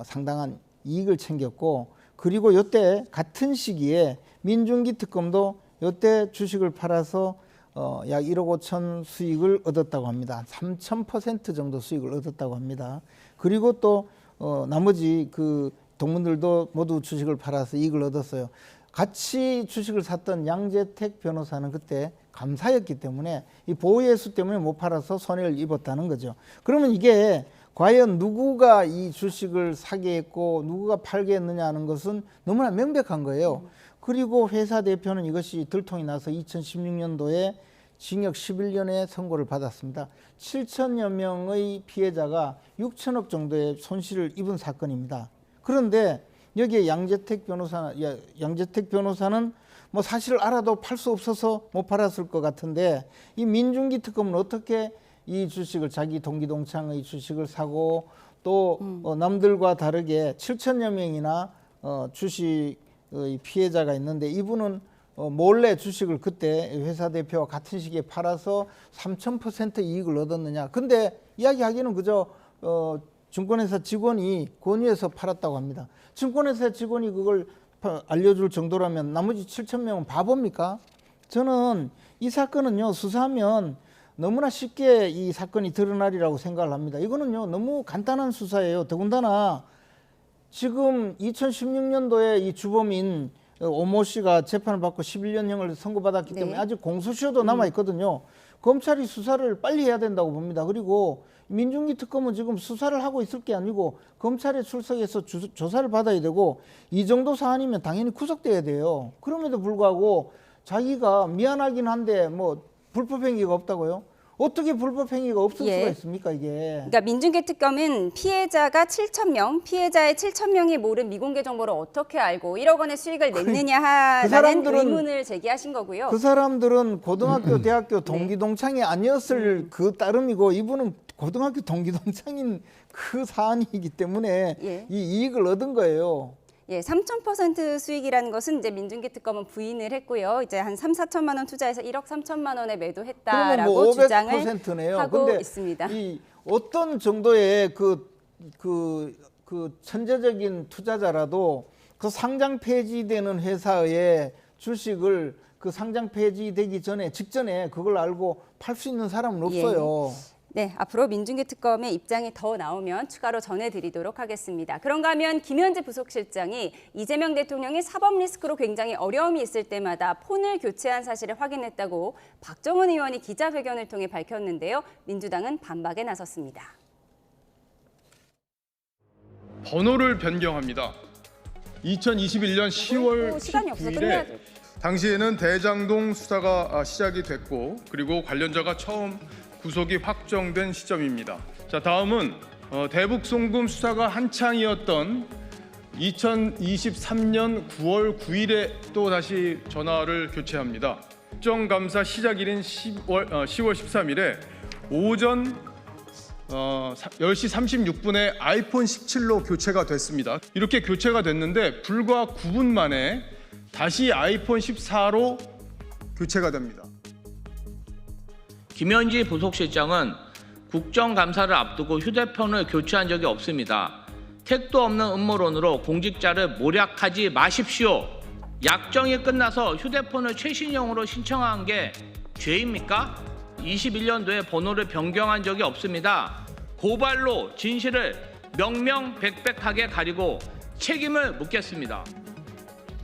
Speaker 21: 상당한 이익을 챙겼고 그리고 이때 같은 시기에 민중기 특검도 이때 주식을 팔아서 약 1억 5천 수익을 얻었다고 합니다. 3,000% 정도 수익을 얻었다고 합니다. 그리고 또 나머지 그 동문들도 모두 주식을 팔아서 이익을 얻었어요. 같이 주식을 샀던 양재택 변호사는 그때 감사였기 때문에 이 보호예수 때문에 못 팔아서 손해를 입었다는 거죠. 그러면 이게 과연 누구가 이 주식을 사게 했고 누구가 팔게 했느냐 하는 것은 너무나 명백한 거예요. 그리고 회사 대표는 이것이 들통이 나서 2016년도에 징역 11년의 선고를 받았습니다. 7천여 명의 피해자가 6천억 정도의 손실을 입은 사건입니다. 그런데 여기에 양재택 변호사는 뭐 사실을 알아도 팔 수 없어서 못 팔았을 것 같은데 이 민중기 특검은 어떻게 이 주식을 자기 동기동창의 주식을 사고 또 남들과 다르게 7천여 명이나 주식의 피해자가 있는데 이분은 몰래 주식을 그때 회사 대표와 같은 시기에 팔아서 3,000% 이익을 얻었느냐. 근데 이야기하기는 그저 증권회사 직원이 권유해서 팔았다고 합니다. 증권회사 직원이 그걸 알려줄 정도라면 나머지 7,000명은 바보입니까? 저는 이 사건은요 수사하면 너무나 쉽게 이 사건이 드러나리라고 생각을 합니다. 이거는요 너무 간단한 수사예요. 더군다나 지금 2016년도에 이 주범인 오모 씨가 재판을 받고 11년형을 선고받았기 때문에 아직 공소시효도 남아있거든요. 검찰이 수사를 빨리 해야 된다고 봅니다. 그리고 민중기 특검은 지금 수사를 하고 있을 게 아니고 검찰에 출석해서 조사를 받아야 되고 이 정도 사안이면 당연히 구속돼야 돼요. 그럼에도 불구하고 자기가 미안하긴 한데 뭐 불법 행위가 없다고요? 어떻게 불법 행위가 없을 수가 있습니까 이게?
Speaker 1: 그러니까 민중기 특검은 피해자가 7,000명, 피해자의 7,000명이 모른 미공개 정보를 어떻게 알고 1억 원의 수익을 냈느냐 하는 의문을 제기하신 거고요.
Speaker 21: 그 사람들은 고등학교, 대학교 동기동창이 아니었을 그 따름이고 이분은 고등학교 동기동창인 그 사안이기 때문에
Speaker 1: 예.
Speaker 21: 이 이익을 얻은 거예요.
Speaker 1: 예, 3,000% 수익이라는 것은 이제 민중기 특검은 부인을 했고요. 이제 한 3, 4천만 원 투자해서 1억 3천만 원에 매도했다라고
Speaker 21: 그러면 뭐
Speaker 1: 주장을
Speaker 21: 500%네요.
Speaker 1: 하고
Speaker 21: 근데
Speaker 1: 있습니다.
Speaker 21: 이 어떤 정도의 그 천재적인 투자자라도 그 상장 폐지되는 회사의 주식을 그 상장 폐지되기 직전에 그걸 알고 팔 수 있는 사람은 없어요.
Speaker 1: 예. 네, 앞으로 민중기 특검의 입장이 더 나오면 추가로 전해드리도록 하겠습니다. 그런가 하면 김현지 부속실장이 이재명 대통령이 사법 리스크로 굉장히 어려움이 있을 때마다 폰을 교체한 사실을 확인했다고 박정원 의원이 기자회견을 통해 밝혔는데요. 민주당은 반박에 나섰습니다.
Speaker 7: 번호를 변경합니다. 2021년 10월
Speaker 1: 시간이 없어서 끝내야
Speaker 7: 19일에
Speaker 1: 돼.
Speaker 7: 당시에는 대장동 수사가 시작이 됐고 그리고 관련자가 처음 구속이 확정된 시점입니다. 자, 다음은 대북 송금 수사가 한창이었던 2023년 9월 9일에 또 다시 전화를 교체합니다. 국정감사 시작일인 10월 13일에 오전 10시 36분에 아이폰 17로 교체가 됐습니다. 이렇게 교체가 됐는데 불과 9분 만에 다시 아이폰 14로 교체가 됩니다.
Speaker 9: 김현지 부속실장은 국정감사를 앞두고 휴대폰을 교체한 적이 없습니다. 택도 없는 음모론으로 공직자를 모략하지 마십시오. 약정이 끝나서 휴대폰을 최신형으로 신청한 게 죄입니까? 21년도에 번호를 변경한 적이 없습니다. 고발로 진실을 명명백백하게 가리고 책임을 묻겠습니다.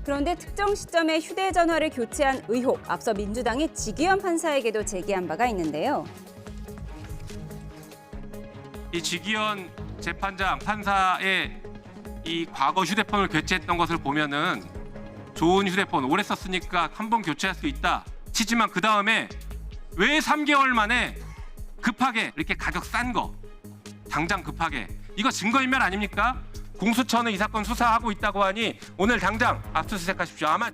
Speaker 1: 그런데 특정 시점에 휴대전화를 교체한 의혹, 앞서 민주당이 지기현 판사에게도 제기한 바가 있는데요.
Speaker 10: 이 지기현 판사의 이 과거 휴대폰을 교체했던 것을 보면은 좋은 휴대폰 오래 썼으니까 한 번 교체할 수 있다 치지만 그 다음에 왜 3개월 만에 급하게 이렇게 가격 싼 거 당장 급하게 이거 증거인멸 아닙니까? 공수처는 이 사건 수사하고 있다고 하니 오늘 당장 압수수색하십시오. 아마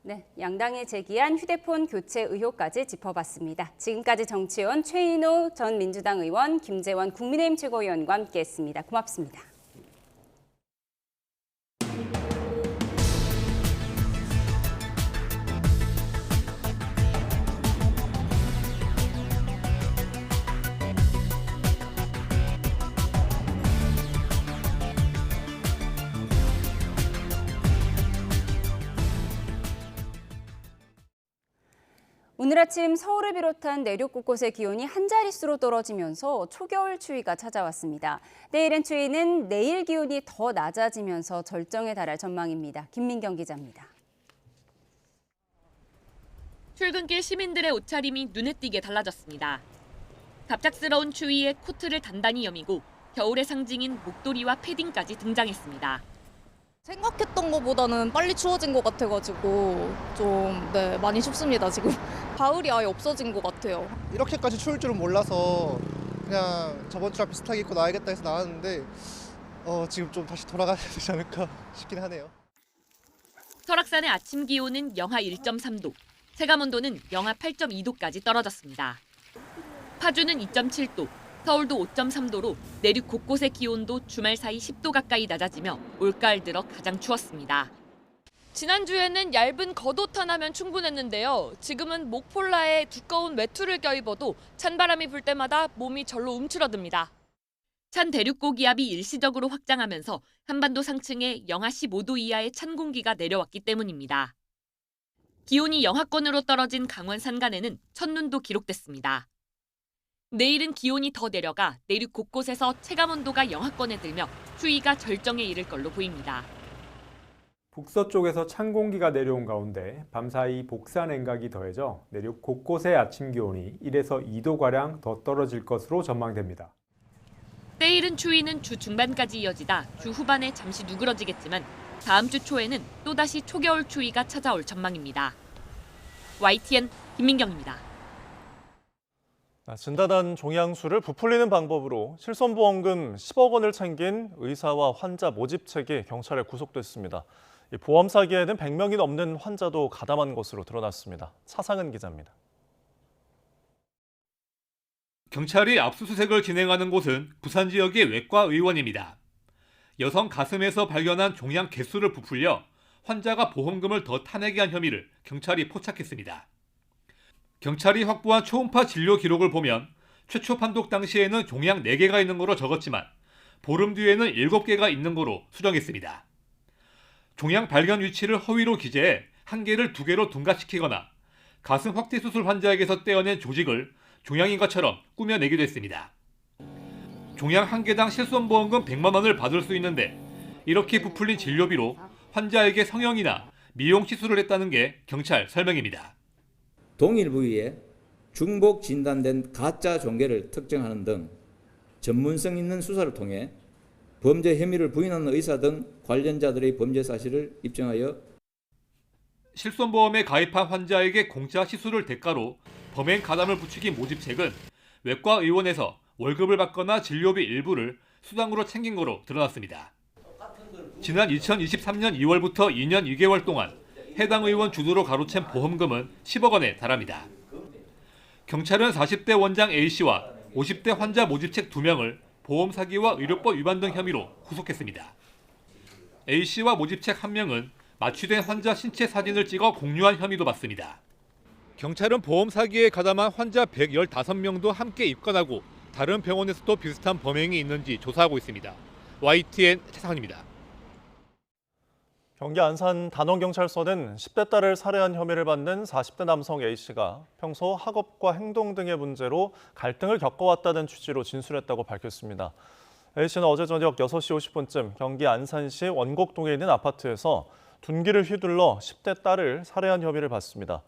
Speaker 1: 네, 양당이 제기한 휴대폰 교체 의혹까지 짚어봤습니다. 지금까지 정치원 최인호 전 민주당 의원, 김재원 국민의힘 최고위원과 함께했습니다. 고맙습니다. 오늘 아침 서울을 비롯한 내륙 곳곳의 기온이 한 자릿수로 떨어지면서 초겨울 추위가 찾아왔습니다. 내일은 추위는 내일 기온이 더 낮아지면서 절정에 달할 전망입니다. 김민경 기자입니다.
Speaker 11: 출근길 시민들의 옷차림이 눈에 띄게 달라졌습니다. 갑작스러운 추위에 코트를 단단히 여미고 겨울의 상징인 목도리와 패딩까지 등장했습니다.
Speaker 12: 생각했던 것보다는 빨리 추워진 것 같아가지고 좀 많이 춥습니다 지금. 가을이 아예 없어진 것 같아요.
Speaker 26: 이렇게까지 추울 줄은 몰라서 그냥 저번 주랑 비슷하게 입고 나야겠다 해서 나왔는데 지금 좀 다시 돌아가야 되지 않을까 싶긴 하네요.
Speaker 11: 설악산의 아침 기온은 영하 1.3도, 체감온도는 영하 8.2도까지 떨어졌습니다. 파주는 2.7도, 서울도 5.3도로 내륙 곳곳의 기온도 주말 사이 10도 가까이 낮아지며 올가을 들어 가장 추웠습니다.
Speaker 12: 지난주에는 얇은 겉옷 하나면 충분했는데요. 지금은 목폴라에 두꺼운 외투를 껴입어도 찬바람이 불 때마다 몸이 절로 움츠러듭니다.
Speaker 11: 찬 대륙 고기압이 일시적으로 확장하면서 한반도 상층에 영하 15도 이하의 찬 공기가 내려왔기 때문입니다. 기온이 영하권으로 떨어진 강원 산간에는 첫눈도 기록됐습니다. 내일은 기온이 더 내려가 내륙 곳곳에서 체감온도가 영하권에 들며 추위가 절정에 이를 걸로 보입니다.
Speaker 27: 북서쪽에서 찬 공기가 내려온 가운데 밤사이 복사 냉각이 더해져 내륙 곳곳의 아침 기온이 1에서 2도가량 더 떨어질 것으로 전망됩니다.
Speaker 11: 때이른 추위는 주 중반까지 이어지다 주 후반에 잠시 누그러지겠지만 다음 주 초에는 또다시 초겨울 추위가 찾아올 전망입니다. YTN 김민경입니다.
Speaker 2: 진단한 종양수를 부풀리는 방법으로 실손보험금 10억 원을 챙긴 의사와 환자 모집책이 경찰에 구속됐습니다. 보험 사기에는 100명이 넘는 환자도 가담한 것으로 드러났습니다. 차상은 기자입니다.
Speaker 4: 경찰이 압수수색을 진행하는 곳은 부산 지역의 외과 의원입니다. 여성 가슴에서 발견한 종양 개수를 부풀려 환자가 보험금을 더 타내게 한 혐의를 경찰이 포착했습니다. 경찰이 확보한 초음파 진료 기록을 보면 최초 판독 당시에는 종양 4개가 있는 거로 적었지만 보름 뒤에는 7개가 있는 거로 수정했습니다. 종양 발견 위치를 허위로 기재해 한 개를 2개로 둔갑시키거나 가슴 확대 수술 환자에게서 떼어낸 조직을 종양인 것처럼 꾸며내기도 했습니다. 종양 한 개당 실손보험금 100만 원을 받을 수 있는데 이렇게 부풀린 진료비로 환자에게 성형이나 미용 시술을 했다는 게 경찰 설명입니다.
Speaker 13: 동일 부위에 중복 진단된 가짜 종괴를 특정하는 등 전문성 있는 수사를 통해 범죄 혐의를 부인하는 의사 등 관련자들의 범죄 사실을 입증하여
Speaker 4: 실손보험에 가입한 환자에게 공짜 시술을 대가로 범행 가담을 부추긴 모집책은 외과 의원에서 월급을 받거나 진료비 일부를 수당으로 챙긴 거로 드러났습니다. 지난 2023년 2월부터 2년 2개월 동안 해당 의원 주도로 가로챈 보험금은 10억 원에 달합니다. 경찰은 40대 원장 A씨와 50대 환자 모집책 2명을 보험 사기와 의료법 위반 등 혐의로 구속했습니다. A씨와 모집책 1명은 마취된 환자 신체 사진을 찍어 공유한 혐의도 받습니다. 경찰은 보험 사기에 가담한 환자 115명도 함께 입건하고 다른 병원에서도 비슷한 범행이 있는지 조사하고 있습니다. YTN 최상환입니다.
Speaker 2: 경기 안산 단원경찰서는 10대 딸을 살해한 혐의를 받는 40대 남성 A씨가 평소 학업과 행동 등의 문제로 갈등을 겪어왔다는 취지로 진술했다고 밝혔습니다. A씨는 어제 저녁 6시 50분쯤 경기 안산시 원곡동에 있는 아파트에서 둔기를 휘둘러 10대 딸을 살해한 혐의를 받습니다.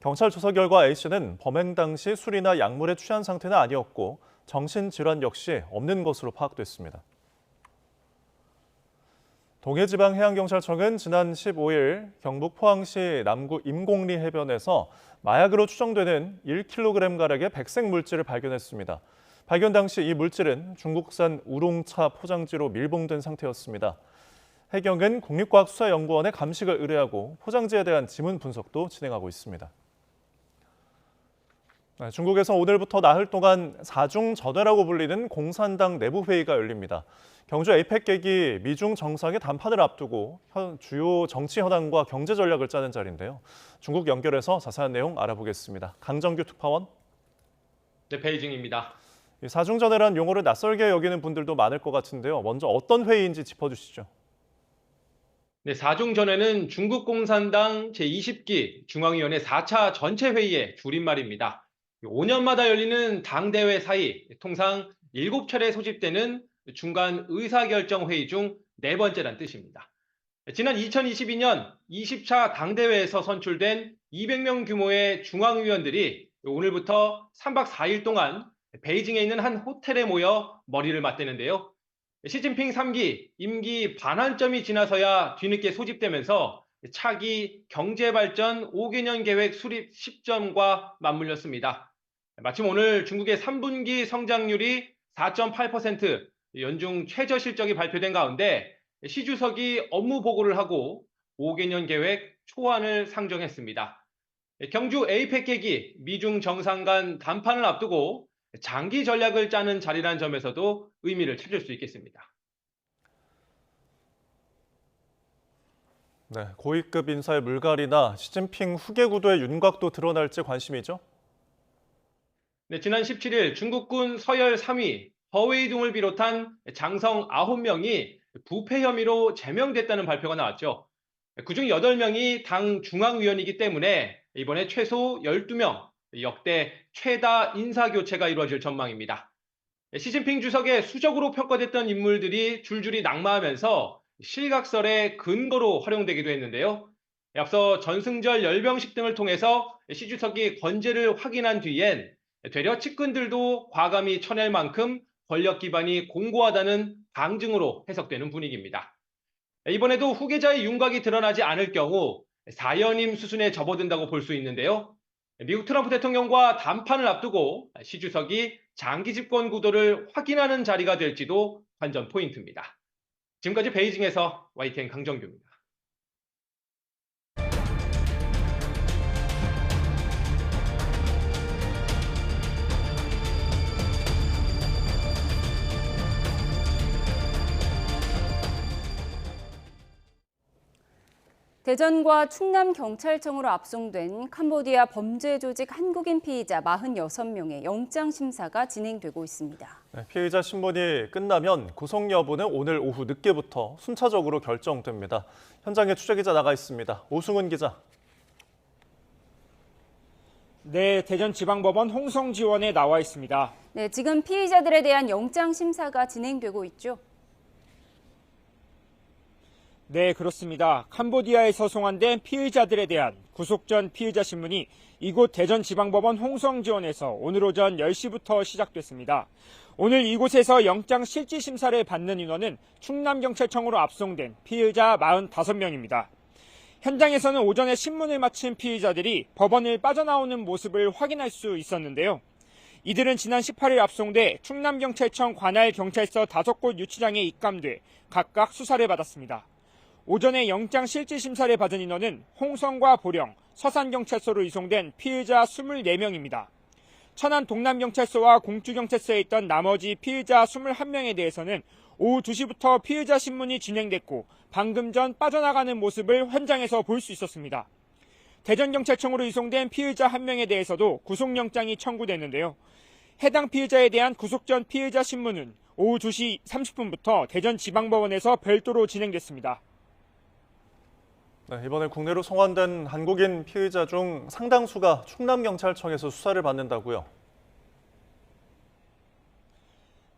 Speaker 2: 경찰 조사 결과 A씨는 범행 당시 술이나 약물에 취한 상태는 아니었고 정신질환 역시 없는 것으로 파악됐습니다. 동해지방해양경찰청은 지난 15일 경북 포항시 남구 임곡리 해변에서 마약으로 추정되는 1kg가량의 백색 물질을 발견했습니다. 발견 당시 이 물질은 중국산 우롱차 포장지로 밀봉된 상태였습니다. 해경은 국립과학수사연구원에 감식을 의뢰하고 포장지에 대한 지문 분석도 진행하고 있습니다. 중국에서 오늘부터 나흘 동안 4중 전회라고 불리는 공산당 내부 회의가 열립니다. 경주 에이펙 계기 미중 정상의 담판을 앞두고 주요 정치 현안과 경제 전략을 짜는 자리인데요. 중국 연결해서 자세한 내용 알아보겠습니다. 강정규 특파원.
Speaker 14: 네, 베이징입니다.
Speaker 2: 4중 전회란 용어를 낯설게 여기는 분들도 많을 것 같은데요. 먼저 어떤 회의인지 짚어주시죠.
Speaker 14: 네, 4중 전회는 중국 공산당 제20기 중앙위원회 4차 전체 회의의 줄임말입니다. 5년마다 열리는 당대회 사이 통상 7차례 소집되는 중간 의사결정회의 중 4번째란 뜻입니다. 지난 2022년 20차 당대회에서 선출된 200명 규모의 중앙위원들이 오늘부터 3박 4일 동안 베이징에 있는 한 호텔에 모여 머리를 맞대는데요. 시진핑 3기 임기 반환점이 지나서야 뒤늦게 소집되면서 차기 경제발전 5개년 계획 수립 시점과 맞물렸습니다. 마침 오늘 중국의 3분기 성장률이 4.8%, 연중 최저 실적이 발표된 가운데 시 주석이 업무 보고를 하고 5개년 계획 초안을 상정했습니다. 경주 에이펙 계기 미중 정상 간 담판을 앞두고 장기 전략을 짜는 자리라는 점에서도 의미를 찾을 수 있겠습니다.
Speaker 2: 네, 고위급 인사의 물갈이나 시진핑 후계 구도의 윤곽도 드러날지 관심이죠.
Speaker 14: 네, 지난 17일 중국군 서열 3위 허웨이둥을 비롯한 장성 9명이 부패 혐의로 제명됐다는 발표가 나왔죠. 그중 8명이 당 중앙위원이기 때문에 이번에 최소 12명, 역대 최다 인사교체가 이루어질 전망입니다. 시진핑 주석의 수적으로 평가됐던 인물들이 줄줄이 낙마하면서 실각설의 근거로 활용되기도 했는데요. 앞서 전승절 열병식 등을 통해서 시 주석이 권제를 확인한 뒤엔 되려 측근들도 과감히 쳐낼 만큼 권력 기반이 공고하다는 방증으로 해석되는 분위기입니다. 이번에도 후계자의 윤곽이 드러나지 않을 경우 사연임 수순에 접어든다고 볼 수 있는데요. 미국 트럼프 대통령과 담판을 앞두고 시 주석이 장기 집권 구도를 확인하는 자리가 될지도 관전 포인트입니다. 지금까지 베이징에서 YTN 강정규입니다.
Speaker 1: 대전과 충남경찰청으로 압송된 캄보디아 범죄 조직 한국인 피의자 46명의 영장 심사가 진행되고 있습니다.
Speaker 2: 피의자 신문이 끝나면 구속 여부는 오늘 오후 늦게부터 순차적으로 결정됩니다. 현장에 취재기자 나가 있습니다. 오승훈 기자.
Speaker 3: 네, 대전지방법원 홍성지원에 나와 있습니다.
Speaker 1: 네, 지금 피의자들에 대한 영장 심사가 진행되고 있죠.
Speaker 3: 네, 그렇습니다. 캄보디아에서 송환된 피의자들에 대한 구속 전 피의자 신문이 이곳 대전지방법원 홍성지원에서 오늘 오전 10시부터 시작됐습니다. 오늘 이곳에서 영장 실질 심사를 받는 인원은 충남경찰청으로 압송된 피의자 45명입니다. 현장에서는 오전에 신문을 마친 피의자들이 법원을 빠져나오는 모습을 확인할 수 있었는데요. 이들은 지난 18일 압송돼 충남경찰청 관할경찰서 5곳 유치장에 입감돼 각각 수사를 받았습니다. 오전에 영장 실질 심사를 받은 인원은 홍성과 보령, 서산경찰서로 이송된 피의자 24명입니다. 천안 동남경찰서와 공주경찰서에 있던 나머지 피의자 21명에 대해서는 오후 2시부터 피의자 신문이 진행됐고 방금 전 빠져나가는 모습을 현장에서 볼 수 있었습니다. 대전경찰청으로 이송된 피의자 1명에 대해서도 구속영장이 청구됐는데요. 해당 피의자에 대한 구속 전 피의자 신문은 오후 2시 30분부터 대전지방법원에서 별도로 진행됐습니다.
Speaker 2: 네, 이번에 국내로 송환된 한국인 피의자 중 상당수가 충남경찰청에서 수사를 받는다고요?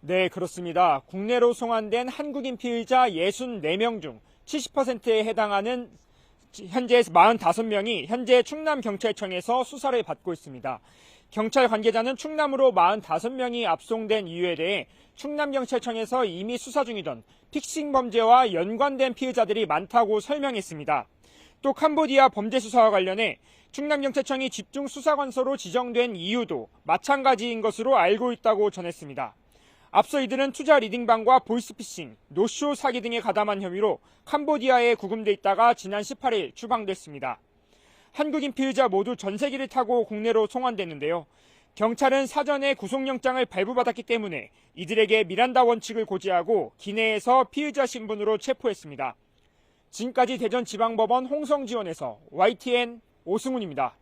Speaker 3: 네, 그렇습니다. 국내로 송환된 한국인 피의자 64명 중 70%에 해당하는 현재 45명이 현재 충남경찰청에서 수사를 받고 있습니다. 경찰 관계자는 충남으로 45명이 압송된 이유에 대해 충남경찰청에서 이미 수사 중이던 픽싱 범죄와 연관된 피의자들이 많다고 설명했습니다. 또 캄보디아 범죄 수사와 관련해 충남경찰청이 집중 수사관서로 지정된 이유도 마찬가지인 것으로 알고 있다고 전했습니다. 앞서 이들은 투자 리딩방과 보이스피싱, 노쇼 사기 등에 가담한 혐의로 캄보디아에 구금돼 있다가 지난 18일 추방됐습니다. 한국인 피의자 모두 전세기를 타고 국내로 송환됐는데요. 경찰은 사전에 구속영장을 발부받았기 때문에 이들에게 미란다 원칙을 고지하고 기내에서 피의자 신분으로 체포했습니다. 지금까지 대전지방법원 홍성지원에서 YTN 오승훈입니다.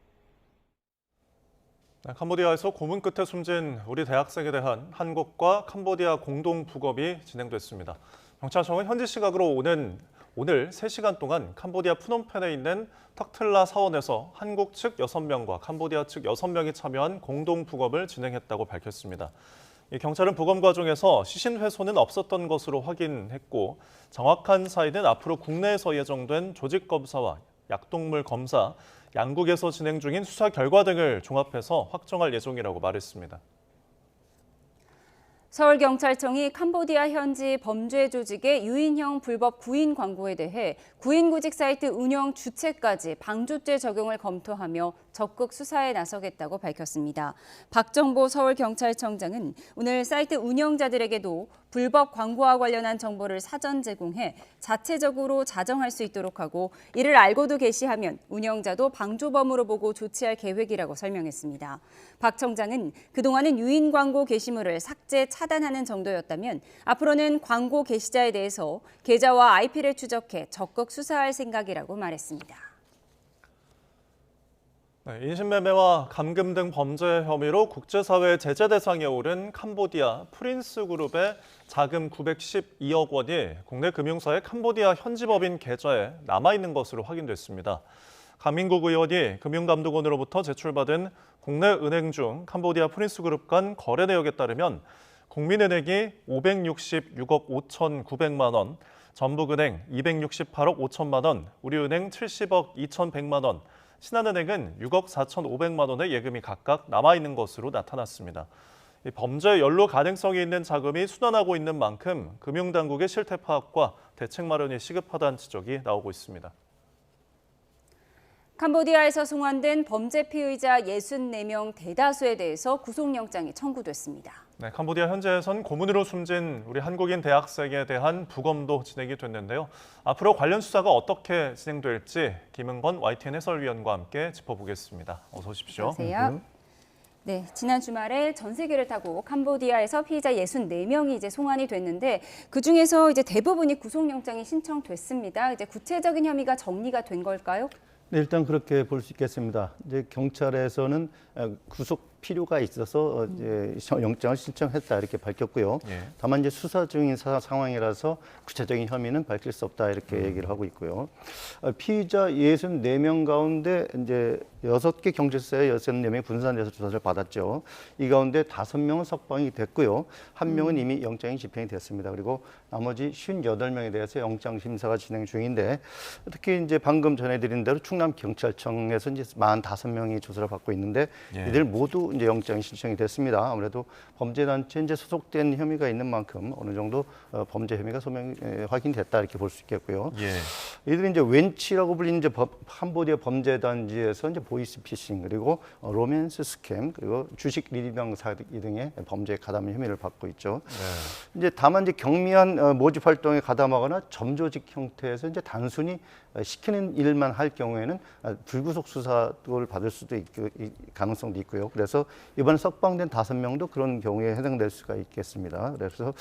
Speaker 2: 캄보디아에서 고문 끝에 숨진 우리 대학생에 대한 한국과 캄보디아 공동 부검이 진행됐습니다. 경찰청은 현지 시각으로 오늘 3시간 동안 캄보디아 프놈펜에 있는 턱틀라 사원에서 한국 측 6명과 캄보디아 측 6명이 참여한 공동 부검을 진행했다고 밝혔습니다. 경찰은 부검 과정에서 시신 훼손은 없었던 것으로 확인했고 정확한 사인은 앞으로 국내에서 예정된 조직 검사와 약동물 검사, 양국에서 진행 중인 수사 결과 등을 종합해서 확정할 예정이라고 말했습니다.
Speaker 1: 서울경찰청이 캄보디아 현지 범죄 조직의 유인형 불법 구인 광고에 대해 구인구직 사이트 운영 주체까지 방조죄 적용을 검토하며 적극 수사에 나서겠다고 밝혔습니다. 박정보 서울경찰청장은 오늘 사이트 운영자들에게도 불법 광고와 관련한 정보를 사전 제공해 자체적으로 자정할 수 있도록 하고 이를 알고도 게시하면 운영자도 방조범으로 보고 조치할 계획이라고 설명했습니다. 박 청장은 그동안은 유인 광고 게시물을 삭제, 차단하는 정도였다면 앞으로는 광고 게시자에 대해서 계좌와 IP를 추적해 적극 수사할 생각이라고 말했습니다.
Speaker 2: 인신매매와 감금 등 범죄 혐의로 국제사회 제재 대상에 오른 캄보디아 프린스 그룹의 자금 912억 원이 국내 금융사의 캄보디아 현지법인 계좌에 남아있는 것으로 확인됐습니다. 강민국 의원이 금융감독원으로부터 제출받은 국내 은행 중 캄보디아 프린스 그룹 간 거래 내역에 따르면 국민은행이 566억 5,900만 원, 전북은행 268억 5천만 원, 우리은행 70억 2,100만 원, 신한은행은 6억 4,500만 원의 예금이 각각 남아있는 것으로 나타났습니다. 범죄 연루 가능성이 있는 자금이 순환하고 있는 만큼 금융당국의 실태 파악과 대책 마련이 시급하다는 지적이 나오고 있습니다.
Speaker 1: 캄보디아에서 송환된 범죄 피의자 64명 대다수에 대해서 구속영장이 청구됐습니다.
Speaker 2: 네, 캄보디아 현지에선 고문으로 숨진 우리 한국인 대학생에 대한 부검도 진행이 됐는데요. 앞으로 관련 수사가 어떻게 진행될지 김은건 YTN 해설위원과 함께 짚어보겠습니다. 어서 오십시오.
Speaker 1: 안녕하세요. 네, 지난 주말에 전세기를 타고 캄보디아에서 피의자 64명이 이제 송환이 됐는데 그중에서 이제 대부분이 구속영장이 신청됐습니다. 이제 구체적인 혐의가 정리가 된 걸까요?
Speaker 15: 네, 일단 그렇게 볼 수 있겠습니다. 이제 경찰에서는 구속 필요가 있어서 이제 영장을 신청했다 이렇게 밝혔고요. 다만 이제 수사 중인 상황이라서 구체적인 혐의는 밝힐 수 없다 이렇게 얘기를 하고 있고요. 피의자 64명 가운데 이제 6개 경찰서에 64명이 분산돼서 조사를 받았죠. 이 가운데 5명은 석방이 됐고요. 1명은 이미 영장이 집행이 됐습니다. 그리고 나머지 58명에 대해서 영장 심사가 진행 중인데 특히 이제 방금 전해드린 대로 충남 경찰청에서 이제 45명이 조사를 받고 있는데 이들 모두 이제 영장이 신청이 됐습니다. 아무래도 범죄단체에 이제 소속된 혐의가 있는 만큼 어느 정도 범죄 혐의가 확인됐다 이렇게 볼 수 있겠고요. 이들이 이제 웬치라고 불리는 이제 캄보디아 범죄단지에서 이제 보이스피싱 그리고 로맨스 스캠 그리고 주식 리리병 사기 등의 범죄에 가담 혐의를 받고 있죠. 이제 다만 이제 경미한 모집 활동에 가담하거나 점조직 형태에서 이제 단순히 시키는 일만 할 경우에는 불구속 수사를 받을 수도 있고 가능성도 있고요. 그래서 이번 석방된 5명도 그런 경우에 해당될 수가 있겠습니다. 그래서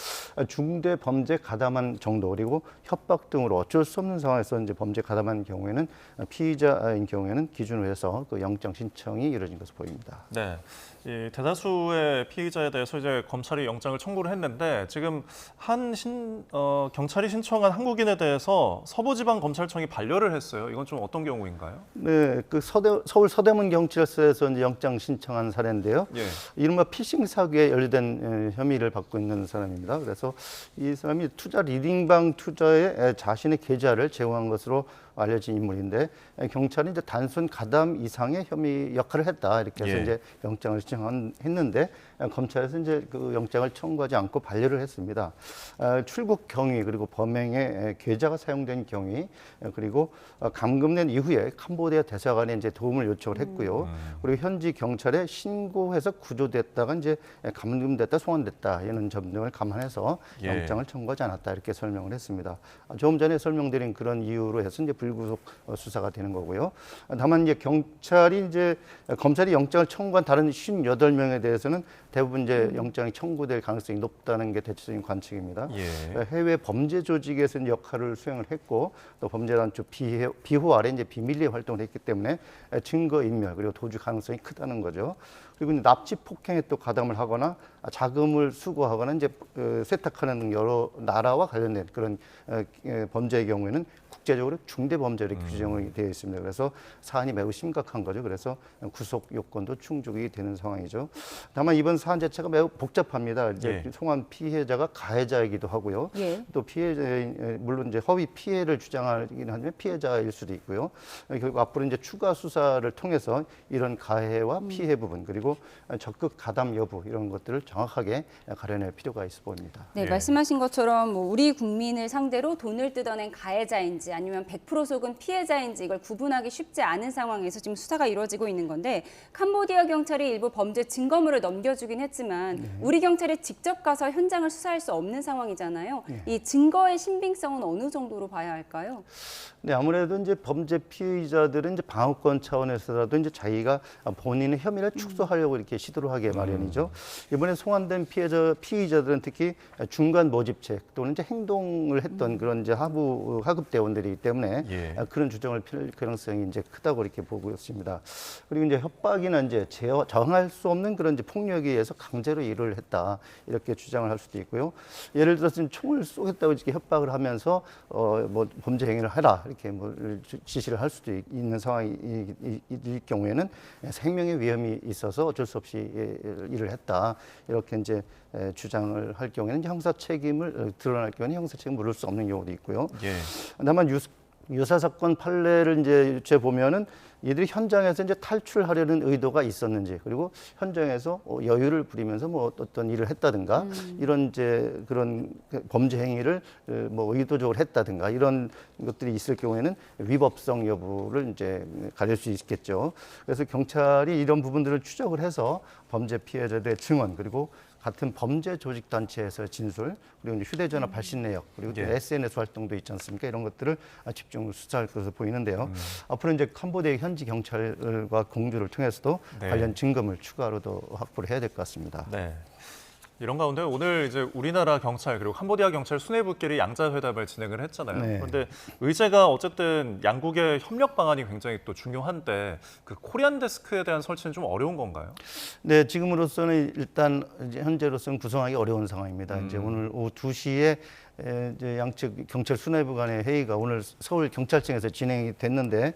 Speaker 15: 중대 범죄 가담한 정도 그리고 협박 등으로 어쩔 수 없는 상황에서 이제 범죄 가담한 경우에는 피의자인 경우에는 기준으로 해서 그 영장 신청이 이루어진 것으로 보입니다.
Speaker 2: 네. 이 대다수의 피의자에 대해서 이제 검찰이 영장을 청구를 했는데 지금 경찰이 신청한 한국인에 대해서 서부지방검찰청이 반려를 했어요. 이건 좀 어떤 경우인가요?
Speaker 15: 네, 그 서울 서대문 경찰서에서 이제 영장 신청한 사례인데요. 이른바 피싱 사기에 연루된 혐의를 받고 있는 사람입니다. 그래서 이 사람이 리딩방 투자에 자신의 계좌를 제공한 것으로 알려진 인물인데 경찰이 이제 단순 가담 이상의 혐의 역할을 했다 이렇게 해서 이제 영장을 신청했는데 검찰에서 이제 그 영장을 청구하지 않고 반려를 했습니다. 출국 경위 그리고 범행에 계좌가 사용된 경위 그리고 감금된 이후에 캄보디아 대사관에 이제 도움을 요청을 했고요. 그리고 현지 경찰에 신고해서 구조됐다가 이제 감금됐다 송환됐다 이런 점 등을 감안해서 영장을 청구하지 않았다 이렇게 설명을 했습니다. 조금 전에 설명드린 그런 이유로 해서 이제 불구속 수사가 되는 거고요. 다만 이제 검찰이 영장을 청구한 다른 58명에 대해서는 대부분 이제 영장이 청구될 가능성이 높다는 게 대체적인 관측입니다. 해외 범죄 조직에서 역할을 수행을 했고 또 범죄단체 비호 아래 이제 비밀리에 활동을 했기 때문에 증거 인멸 그리고 도주 가능성이 크다는 거죠. 그리고 이제 납치 폭행에 또 가담을 하거나 자금을 수거하거나 이제 세탁하는 여러 나라와 관련된 그런 범죄의 경우에는 국제적으로 중대 범죄로 규정이 되어 있습니다. 그래서 사안이 매우 심각한 거죠. 그래서 구속 요건도 충족이 되는 상황이죠. 다만 이번 사안 자체가 매우 복잡합니다. 이제 송환 피해자가 가해자이기도 하고요. 또 물론 이제 허위 피해를 주장하긴 하지만 피해자일 수도 있고요. 결국 앞으로 이제 추가 수사를 통해서 이런 가해와 피해 부분 그리고 적극 가담 여부 이런 것들을 정확하게 가려낼 필요가 있어 보입니다.
Speaker 1: 네, 말씀하신 것처럼 우리 국민을 상대로 돈을 뜯어낸 가해자인지 아니면 100% 속은 피해자인지 이걸 구분하기 쉽지 않은 상황에서 지금 수사가 이루어지고 있는 건데 캄보디아 경찰이 일부 범죄 증거물을 넘겨주긴 했지만 우리 경찰이 직접 가서 현장을 수사할 수 없는 상황이잖아요. 이 증거의 신빙성은 어느 정도로 봐야 할까요?
Speaker 15: 네, 아무래도 이제 범죄 피의자들은 이제 방어권 차원에서라도 이제 자기가 본인의 혐의를 축소하려고 이렇게 시도를 하게 마련이죠. 이번에 송환된 피의자들은 특히 중간 모집책 또는 이제 행동을 했던 그런 이제 하급 대원들이기 때문에 그런 주장을 펼 가능성이 이제 크다고 이렇게 보고 있습니다. 그리고 이제 협박이나 이제 정할 수 없는 그런 이제 폭력에 의해서 강제로 일을 했다 이렇게 주장을 할 수도 있고요. 예를 들어서 총을 쏘겠다고 이렇게 협박을 하면서 뭐 범죄 행위를 해라 이렇게 뭐 지시를 할 수도 있는 상황일 경우에는 생명의 위험이 있어서 어쩔 수 없이 일을 했다 이렇게 이제 주장을 할 경우에는 형사 책임을 드러날 경우는 형사 책임을 물을 수 없는 경우도 있고요. 다만 유사 사건 판례를 이제 유추해 보면은 이들이 현장에서 이제 탈출하려는 의도가 있었는지 그리고 현장에서 여유를 부리면서 뭐 어떤 일을 했다든가 이런 이제 그런 범죄 행위를 뭐 의도적으로 했다든가 이런 것들이 있을 경우에는 위법성 여부를 이제 가릴 수 있겠죠. 그래서 경찰이 이런 부분들을 추적을 해서 범죄 피해자들의 증언 그리고 같은 범죄 조직 단체에서 진술, 그리고 이제 휴대전화 발신 내역, 그리고 또
Speaker 2: 예.
Speaker 15: SNS 활동도 있지 않습니까? 이런 것들을 집중 수사할 것으로 보이는데요. 앞으로 이제 캄보디아 현지 경찰과 공조를 통해서도
Speaker 2: 네.
Speaker 15: 관련 증거물 추가로 더 확보를 해야 될 것 같습니다.
Speaker 2: 네. 이런 가운데 오늘 이제 우리나라 경찰 그리고 캄보디아 경찰 수뇌부끼리 양자 회담을 진행을 했잖아요.
Speaker 15: 네.
Speaker 2: 그런데 의제가 어쨌든 양국의 협력 방안이 굉장히 또 중요한데 그 코리안 데스크에 대한 설치는 좀 어려운 건가요?
Speaker 15: 네, 지금으로서는 일단 이제 현재로서는 구성하기 어려운 상황입니다. 이제 오늘 오후 2시에 이제 양측 경찰 수뇌부 간의 회의가 오늘 서울 경찰청에서 진행이 됐는데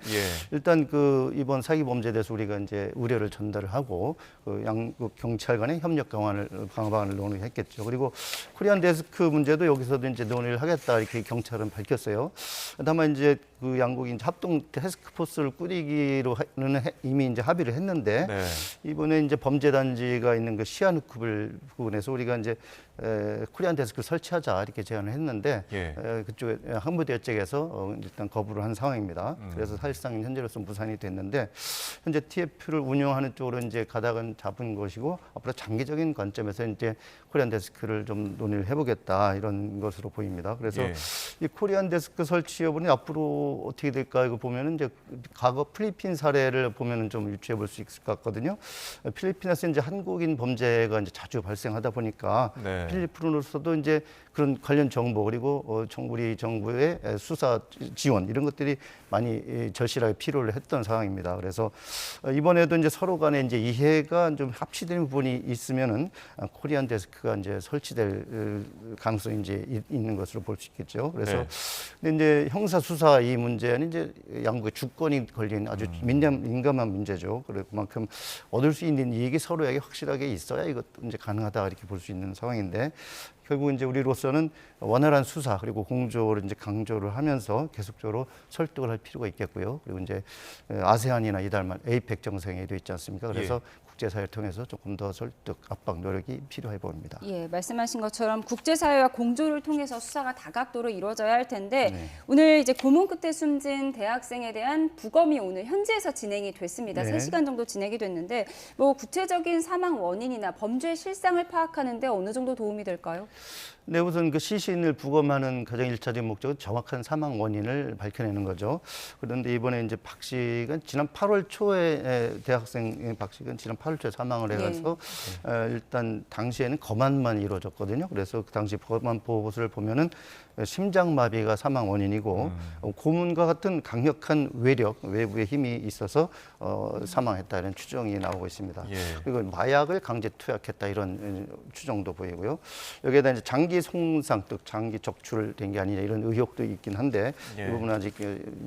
Speaker 15: 일단 그 이번 사기 범죄에 대해서 우리가 이제 우려를 전달을 하고 그 양국 경찰 간의 협력 강화를 논의했겠죠. 그리고 코리안 데스크 문제도 여기서도 이제 논의를 하겠다 이렇게 경찰은 밝혔어요. 다만 이제 그 양국이 이제 합동 태스크포스를 꾸리기로는 이미 이제 합의를 했는데 이번에 이제 범죄 단지가 있는 그 시아누쿠블 부근에서 우리가 이제 코리안 데스크를 설치하자 이렇게 제안을 했는데 그쪽에 캄보디아 쪽에서 일단 거부를 한 상황입니다. 그래서 사실상 현재로서 무산이 됐는데 현재 TF를 운영하는 쪽으로 이제 가닥은 잡은 것이고 앞으로 장기적인 관점에서 이제 코리안 데스크를 좀 논의를 해보겠다 이런 것으로 보입니다. 그래서 이 코리안 데스크 설치 여부는 앞으로 어떻게 될까 이거 보면은 이제 과거 필리핀 사례를 보면은 좀 유추해 볼 수 있을 것 같거든요. 필리핀에서 이제 한국인 범죄가 이제 자주 발생하다 보니까 필리핀으로서도 이제 그런 관련 정보 그리고 우리 정부의 수사 지원 이런 것들이 많이 절실하게 필요를 했던 상황입니다. 그래서 이번에도 이제 서로 간에 이제 이해가 좀 합치된 부분이 있으면은 코리안 데스크가 이제 설치될 가능성이 이제 있는 것으로 볼 수 있겠죠. 그래서 근데 이제 형사 수사 이 문제는 이제 양국의 주권이 걸린 아주 민감한 문제죠. 그래서 그만큼 얻을 수 있는 이익이 서로에게 확실하게 있어야 이것도 이제 가능하다 이렇게 볼 수 있는 상황인데. 결국 이제 우리로서는 원활한 수사 그리고 공조를 이제 강조를 하면서 계속적으로 설득을 할 필요가 있겠고요. 그리고 이제 아세안이나 이달 말 에이펙 정상회의도 있지 않습니까? 그래서 국제사회를 통해서 조금 더 설득 압박 노력이 필요해 보입니다.
Speaker 1: 예, 말씀하신 것처럼 국제사회와 공조를 통해서 수사가 다각도로 이루어져야 할 텐데 오늘 이제 고문 끝에 숨진 대학생에 대한 부검이 오늘 현지에서 진행이 됐습니다. 3시간 정도 진행이 됐는데 뭐 구체적인 사망 원인이나 범죄 실상을 파악하는 데 어느 정도 도움이 될까요?
Speaker 15: 네, 우선 그 시신을 부검하는 가장 일차적인 목적은 정확한 사망 원인을 밝혀내는 거죠. 그런데 이번에 이제 박 씨가 지난 8월 초에 대학생 박 씨가 지난 8월 초에 사망을 해가서 일단 당시에는 검안만 이루어졌거든요. 그래서 그 당시 검안 보고서를 보면은 심장마비가 사망 원인이고 고문과 같은 강력한 외력, 외부의 힘이 있어서 사망했다 이런 추정이 나오고 있습니다. 그리고 마약을 강제 투약했다 이런 추정도 보이고요. 여기에다 이제 장기 손상, 또 장기 적출을 된 게 아니냐 이런 의혹도 있긴 한데 이 부분은 아직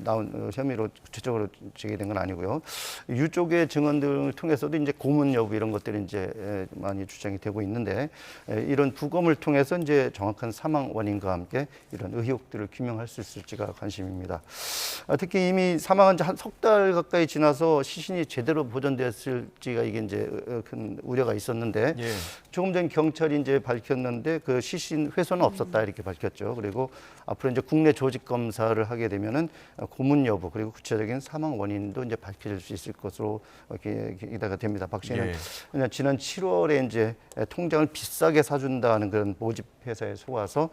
Speaker 15: 나온 혐의로 구체적으로 제기된 건 아니고요. 유족의 증언 등을 통해서도 이제 고문 여부 이런 것들이 이제 많이 주장이 되고 있는데 이런 부검을 통해서 이제 정확한 사망 원인과 함께 이런 의혹들을 규명할 수 있을지가 관심입니다. 특히 이미 사망한 지 한 석 달 가까이 지나서 시신이 제대로 보존됐을지가 이게 이제 큰 우려가 있었는데 조금 전 경찰이 이제 밝혔는데 그 시신 훼손은 없었다 이렇게 밝혔죠. 그리고 앞으로 이제 국내 조직 검사를 하게 되면은 고문 여부 그리고 구체적인 사망 원인도 이제 밝혀질 수 있을 것으로 기대가 됩니다. 박 씨는 지난 7월에 이제 통장을 비싸게 사준다는 그런 모집 회사에 속아서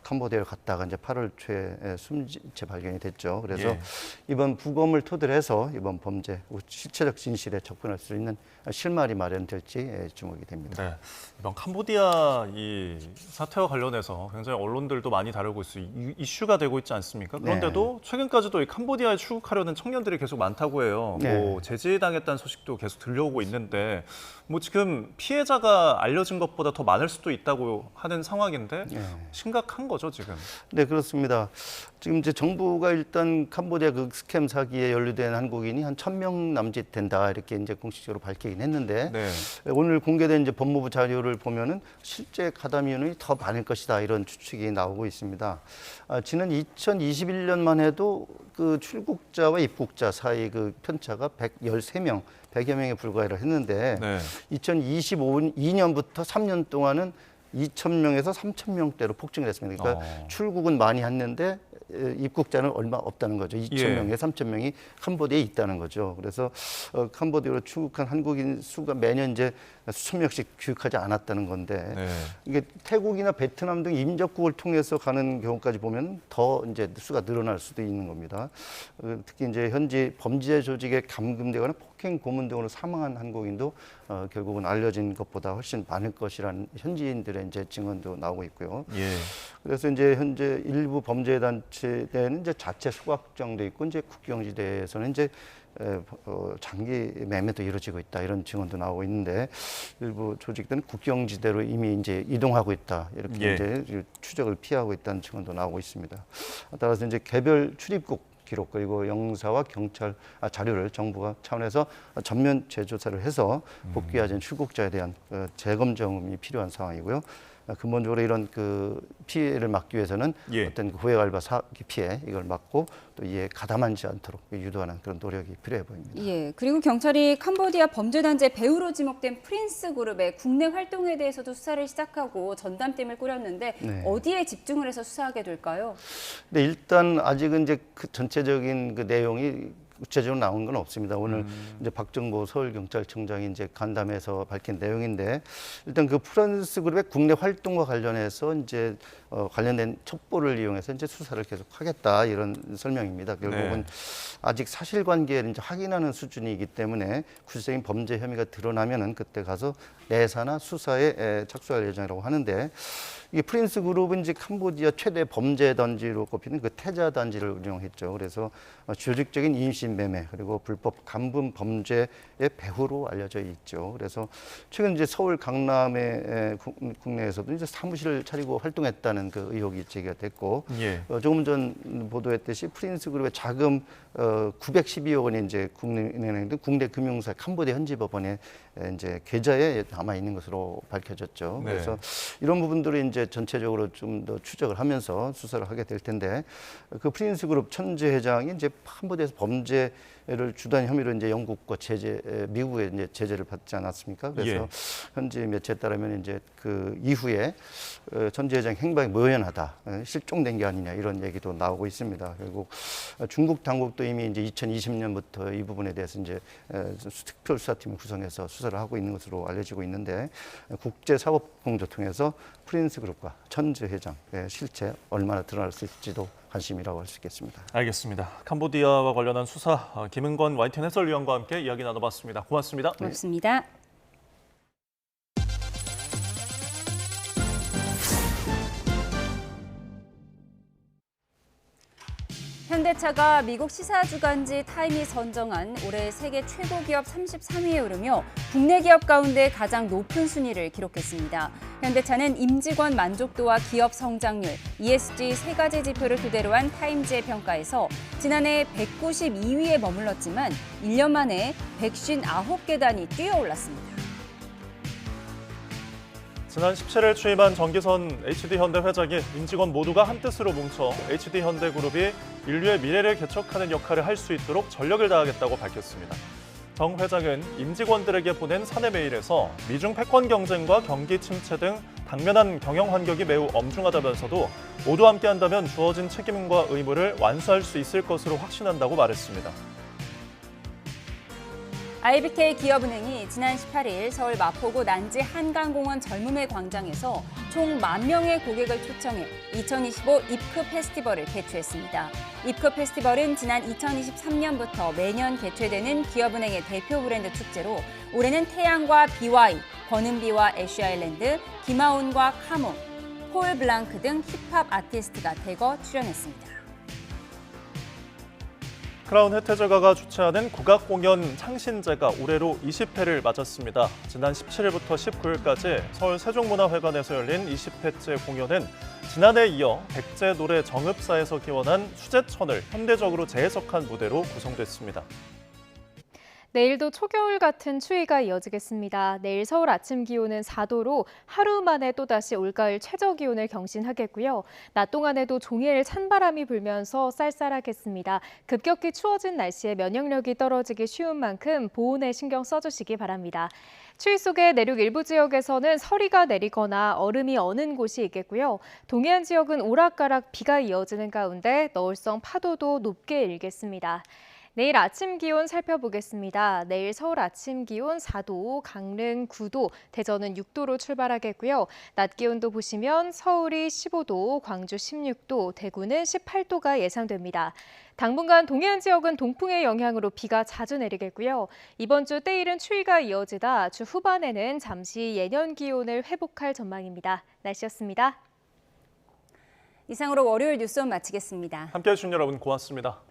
Speaker 15: 캄보디아를 갔다가 이제 8월 초에 숨지체 발견이 됐죠. 그래서 이번 부검을 토대로 해서 이번 범죄 실체적 진실에 접근할 수 있는 실마리 마련될지 주목이 됩니다.
Speaker 2: 이번 캄보디아 이 사태와 관련해서 굉장히 언론들도 많이 다루고 있어요. 이슈가 되고 있지 않습니까? 그런데도 최근까지도 이 캄보디아에 출국하려는 청년들이 계속 많다고 해요. 뭐 제지당했다는 소식도 계속 들려오고 있는데 뭐 지금 피해자가 알려진 것보다 더 많을 수도 있다고 하는 상황인데 심각한 거죠 지금?
Speaker 15: 네, 그렇습니다. 지금 이제 정부가 일단 캄보디아 그 스캠 사기에 연루된 한국인이 한 1,000명 남짓 된다 이렇게 이제 공식적으로 밝히긴 했는데 오늘 공개된 이제 법무부 자료를 보면은 실제 가담 인원이 더 많을 것이다 이런 추측이 나오고 있습니다. 지난 2021년만 해도 그 출국자와 입국자 사이 그 편차가 113명, 100여 명에 불과를 했는데 2022년부터 3년 동안은 2,000명에서 3,000명대로 폭증을 했습니다. 그러니까 출국은 많이 했는데 입국자는 얼마 없다는 거죠. 2,000명에 3,000명이 캄보디아에 있다는 거죠. 그래서 캄보디아로 출국한 한국인 수가 매년 이제 수천 명씩 귀국하지 않았다는 건데 이게 태국이나 베트남 등 임적국을 통해서 가는 경우까지 보면 더 이제 수가 늘어날 수도 있는 겁니다. 특히 이제 현지 범죄 조직에 감금되거나 폭행 고문 등으로 사망한 한국인도 결국은 알려진 것보다 훨씬 많을 것이라는 현지인들의 이제 증언도 나오고 있고요. 그래서 이제 현재 일부 범죄 단체는 이제 자체 소각정도 있고 이제 국경지대에서는 이제 장기 매매도 이루어지고 있다 이런 증언도 나오고 있는데 일부 조직들은 국경지대로 이미 이제 이동하고 있다 이렇게 이제 추적을 피하고 있다는 증언도 나오고 있습니다. 따라서 이제 개별 출입국 기록 그리고 영사와 경찰 자료를 정부가 차원에서 전면 재조사를 해서 복귀하신 출국자에 대한 재검증이 필요한 상황이고요. 근본적으로 이런 그 피해를 막기 위해서는 어떤 고액 알바 사기 피해 이걸 막고 또 이에 가담하지 않도록 유도하는 그런 노력이 필요해 보입니다.
Speaker 1: 예, 그리고 경찰이 캄보디아 범죄단체 배우로 지목된 프린스 그룹의 국내 활동에 대해서도 수사를 시작하고 전담팀을 꾸렸는데 어디에 집중을 해서 수사하게 될까요?
Speaker 15: 네, 일단 아직은 이제 그 전체적인 그 내용이 구체적으로 나온 건 없습니다. 오늘 이제 박정보 서울경찰청장이 이제 간담회에서 밝힌 내용인데 일단 그 프란스 그룹의 국내 활동과 관련해서 이제 관련된 첩보를 이용해서 이제 수사를 계속 하겠다 이런 설명입니다. 결국은 아직 사실관계를 이제 확인하는 수준이기 때문에 구체적인 범죄 혐의가 드러나면은 그때 가서 내사나 수사에 착수할 예정이라고 하는데 이 프린스 그룹은 이제 캄보디아 최대 범죄 단지로 꼽히는 그 태자 단지를 운영했죠. 그래서 조직적인 임신 매매 그리고 불법 감금 범죄의 배후로 알려져 있죠. 그래서 최근 이제 서울 강남의 국내에서도 이제 사무실을 차리고 활동했다는 그 의혹이 제기가 됐고 조금 전 보도했듯이 프린스 그룹의 자금 912억 원이 이제 국내은행 등 국내 금융사 캄보디아 현지 법원에 이제 계좌에 남아 있는 것으로 밝혀졌죠. 그래서 이런 부분들을 이제 전체적으로 좀 더 추적을 하면서 수사를 하게 될 텐데 그 프린스 그룹 천재 회장이 이제 캄보디아에서 범죄를 주도한 혐의로 이제 영국과 미국의 이제 제재를 받지 않았습니까? 그래서 현지 매체에 따르면 이제 그 이후에 천재 회장 행방이 모연하다, 실종된 게 아니냐 이런 얘기도 나오고 있습니다. 결국 중국 당국도 이미 이제 2020년부터 이 부분에 대해서 이제 특별수사팀을 구성해서 수사를 하고 있는 것으로 알려지고 있는데 국제사법공조 통해서 프린스 그룹과 천재 회장의 실체 얼마나 드러날 수 있을지도 관심이라고 할 수 있겠습니다.
Speaker 2: 알겠습니다. 캄보디아와 관련한 수사 김은권 YTN 해설위원과 함께 이야기 나눠봤습니다. 고맙습니다.
Speaker 1: 고맙습니다. 현대차가 미국 시사주간지 타임이 선정한 올해 세계 최고 기업 33위에 오르며 국내 기업 가운데 가장 높은 순위를 기록했습니다. 현대차는 임직원 만족도와 기업 성장률, ESG 세 가지 지표를 토대로 한 타임즈의 평가에서 지난해 192위에 머물렀지만 1년 만에 159계단이 뛰어올랐습니다.
Speaker 2: 지난 17일 취임한 정기선 HD현대 회장이 임직원 모두가 한뜻으로 뭉쳐 HD현대그룹이 인류의 미래를 개척하는 역할을 할 수 있도록 전력을 다하겠다고 밝혔습니다. 정 회장은 임직원들에게 보낸 사내 메일에서 미중 패권 경쟁과 경기 침체 등 당면한 경영 환경이 매우 엄중하다면서도 모두 함께한다면 주어진 책임과 의무를 완수할 수 있을 것으로 확신한다고 말했습니다.
Speaker 1: IBK 기업은행이 지난 18일 서울 마포구 난지 한강공원 젊음의 광장에서 총 10,000명의 고객을 초청해 2025 입크 페스티벌을 개최했습니다. 입크 페스티벌은 지난 2023년부터 매년 개최되는 기업은행의 대표 브랜드 축제로 올해는 태양과 BY, 권은비와 애쉬아일랜드, 김하온과 카모, 폴 블랑크 등 힙합 아티스트가 대거 출연했습니다.
Speaker 2: 크라운 혜태저가가 주최하는 국악 공연 창신제가 올해로 20회를 맞았습니다. 지난 17일부터 19일까지 서울 세종문화회관에서 열린 20회째 공연은 지난해에 이어 백제 노래 정읍사에서 기원한 수제천을 현대적으로 재해석한 무대로 구성됐습니다.
Speaker 5: 내일도 초겨울 같은 추위가 이어지겠습니다. 내일 서울 아침 기온은 4도로 하루 만에 또다시 올가을 최저 기온을 경신하겠고요. 낮 동안에도 종일 찬바람이 불면서 쌀쌀하겠습니다. 급격히 추워진 날씨에 면역력이 떨어지기 쉬운 만큼 보온에 신경 써주시기 바랍니다. 추위 속에 내륙 일부 지역에서는 서리가 내리거나 얼음이 어는 곳이 있겠고요. 동해안 지역은 오락가락 비가 이어지는 가운데 너울성 파도도 높게 일겠습니다. 내일 아침 기온 살펴보겠습니다. 내일 서울 아침 기온 4도, 강릉 9도, 대전은 6도로 출발하겠고요. 낮 기온도 보시면 서울이 15도, 광주 16도, 대구는 18도가 예상됩니다. 당분간 동해안 지역은 동풍의 영향으로 비가 자주 내리겠고요. 이번 주 때이른 추위가 이어지다 주 후반에는 잠시 예년 기온을 회복할 전망입니다. 날씨였습니다.
Speaker 1: 이상으로 월요일 뉴스원 마치겠습니다.
Speaker 2: 함께해 주신 여러분 고맙습니다.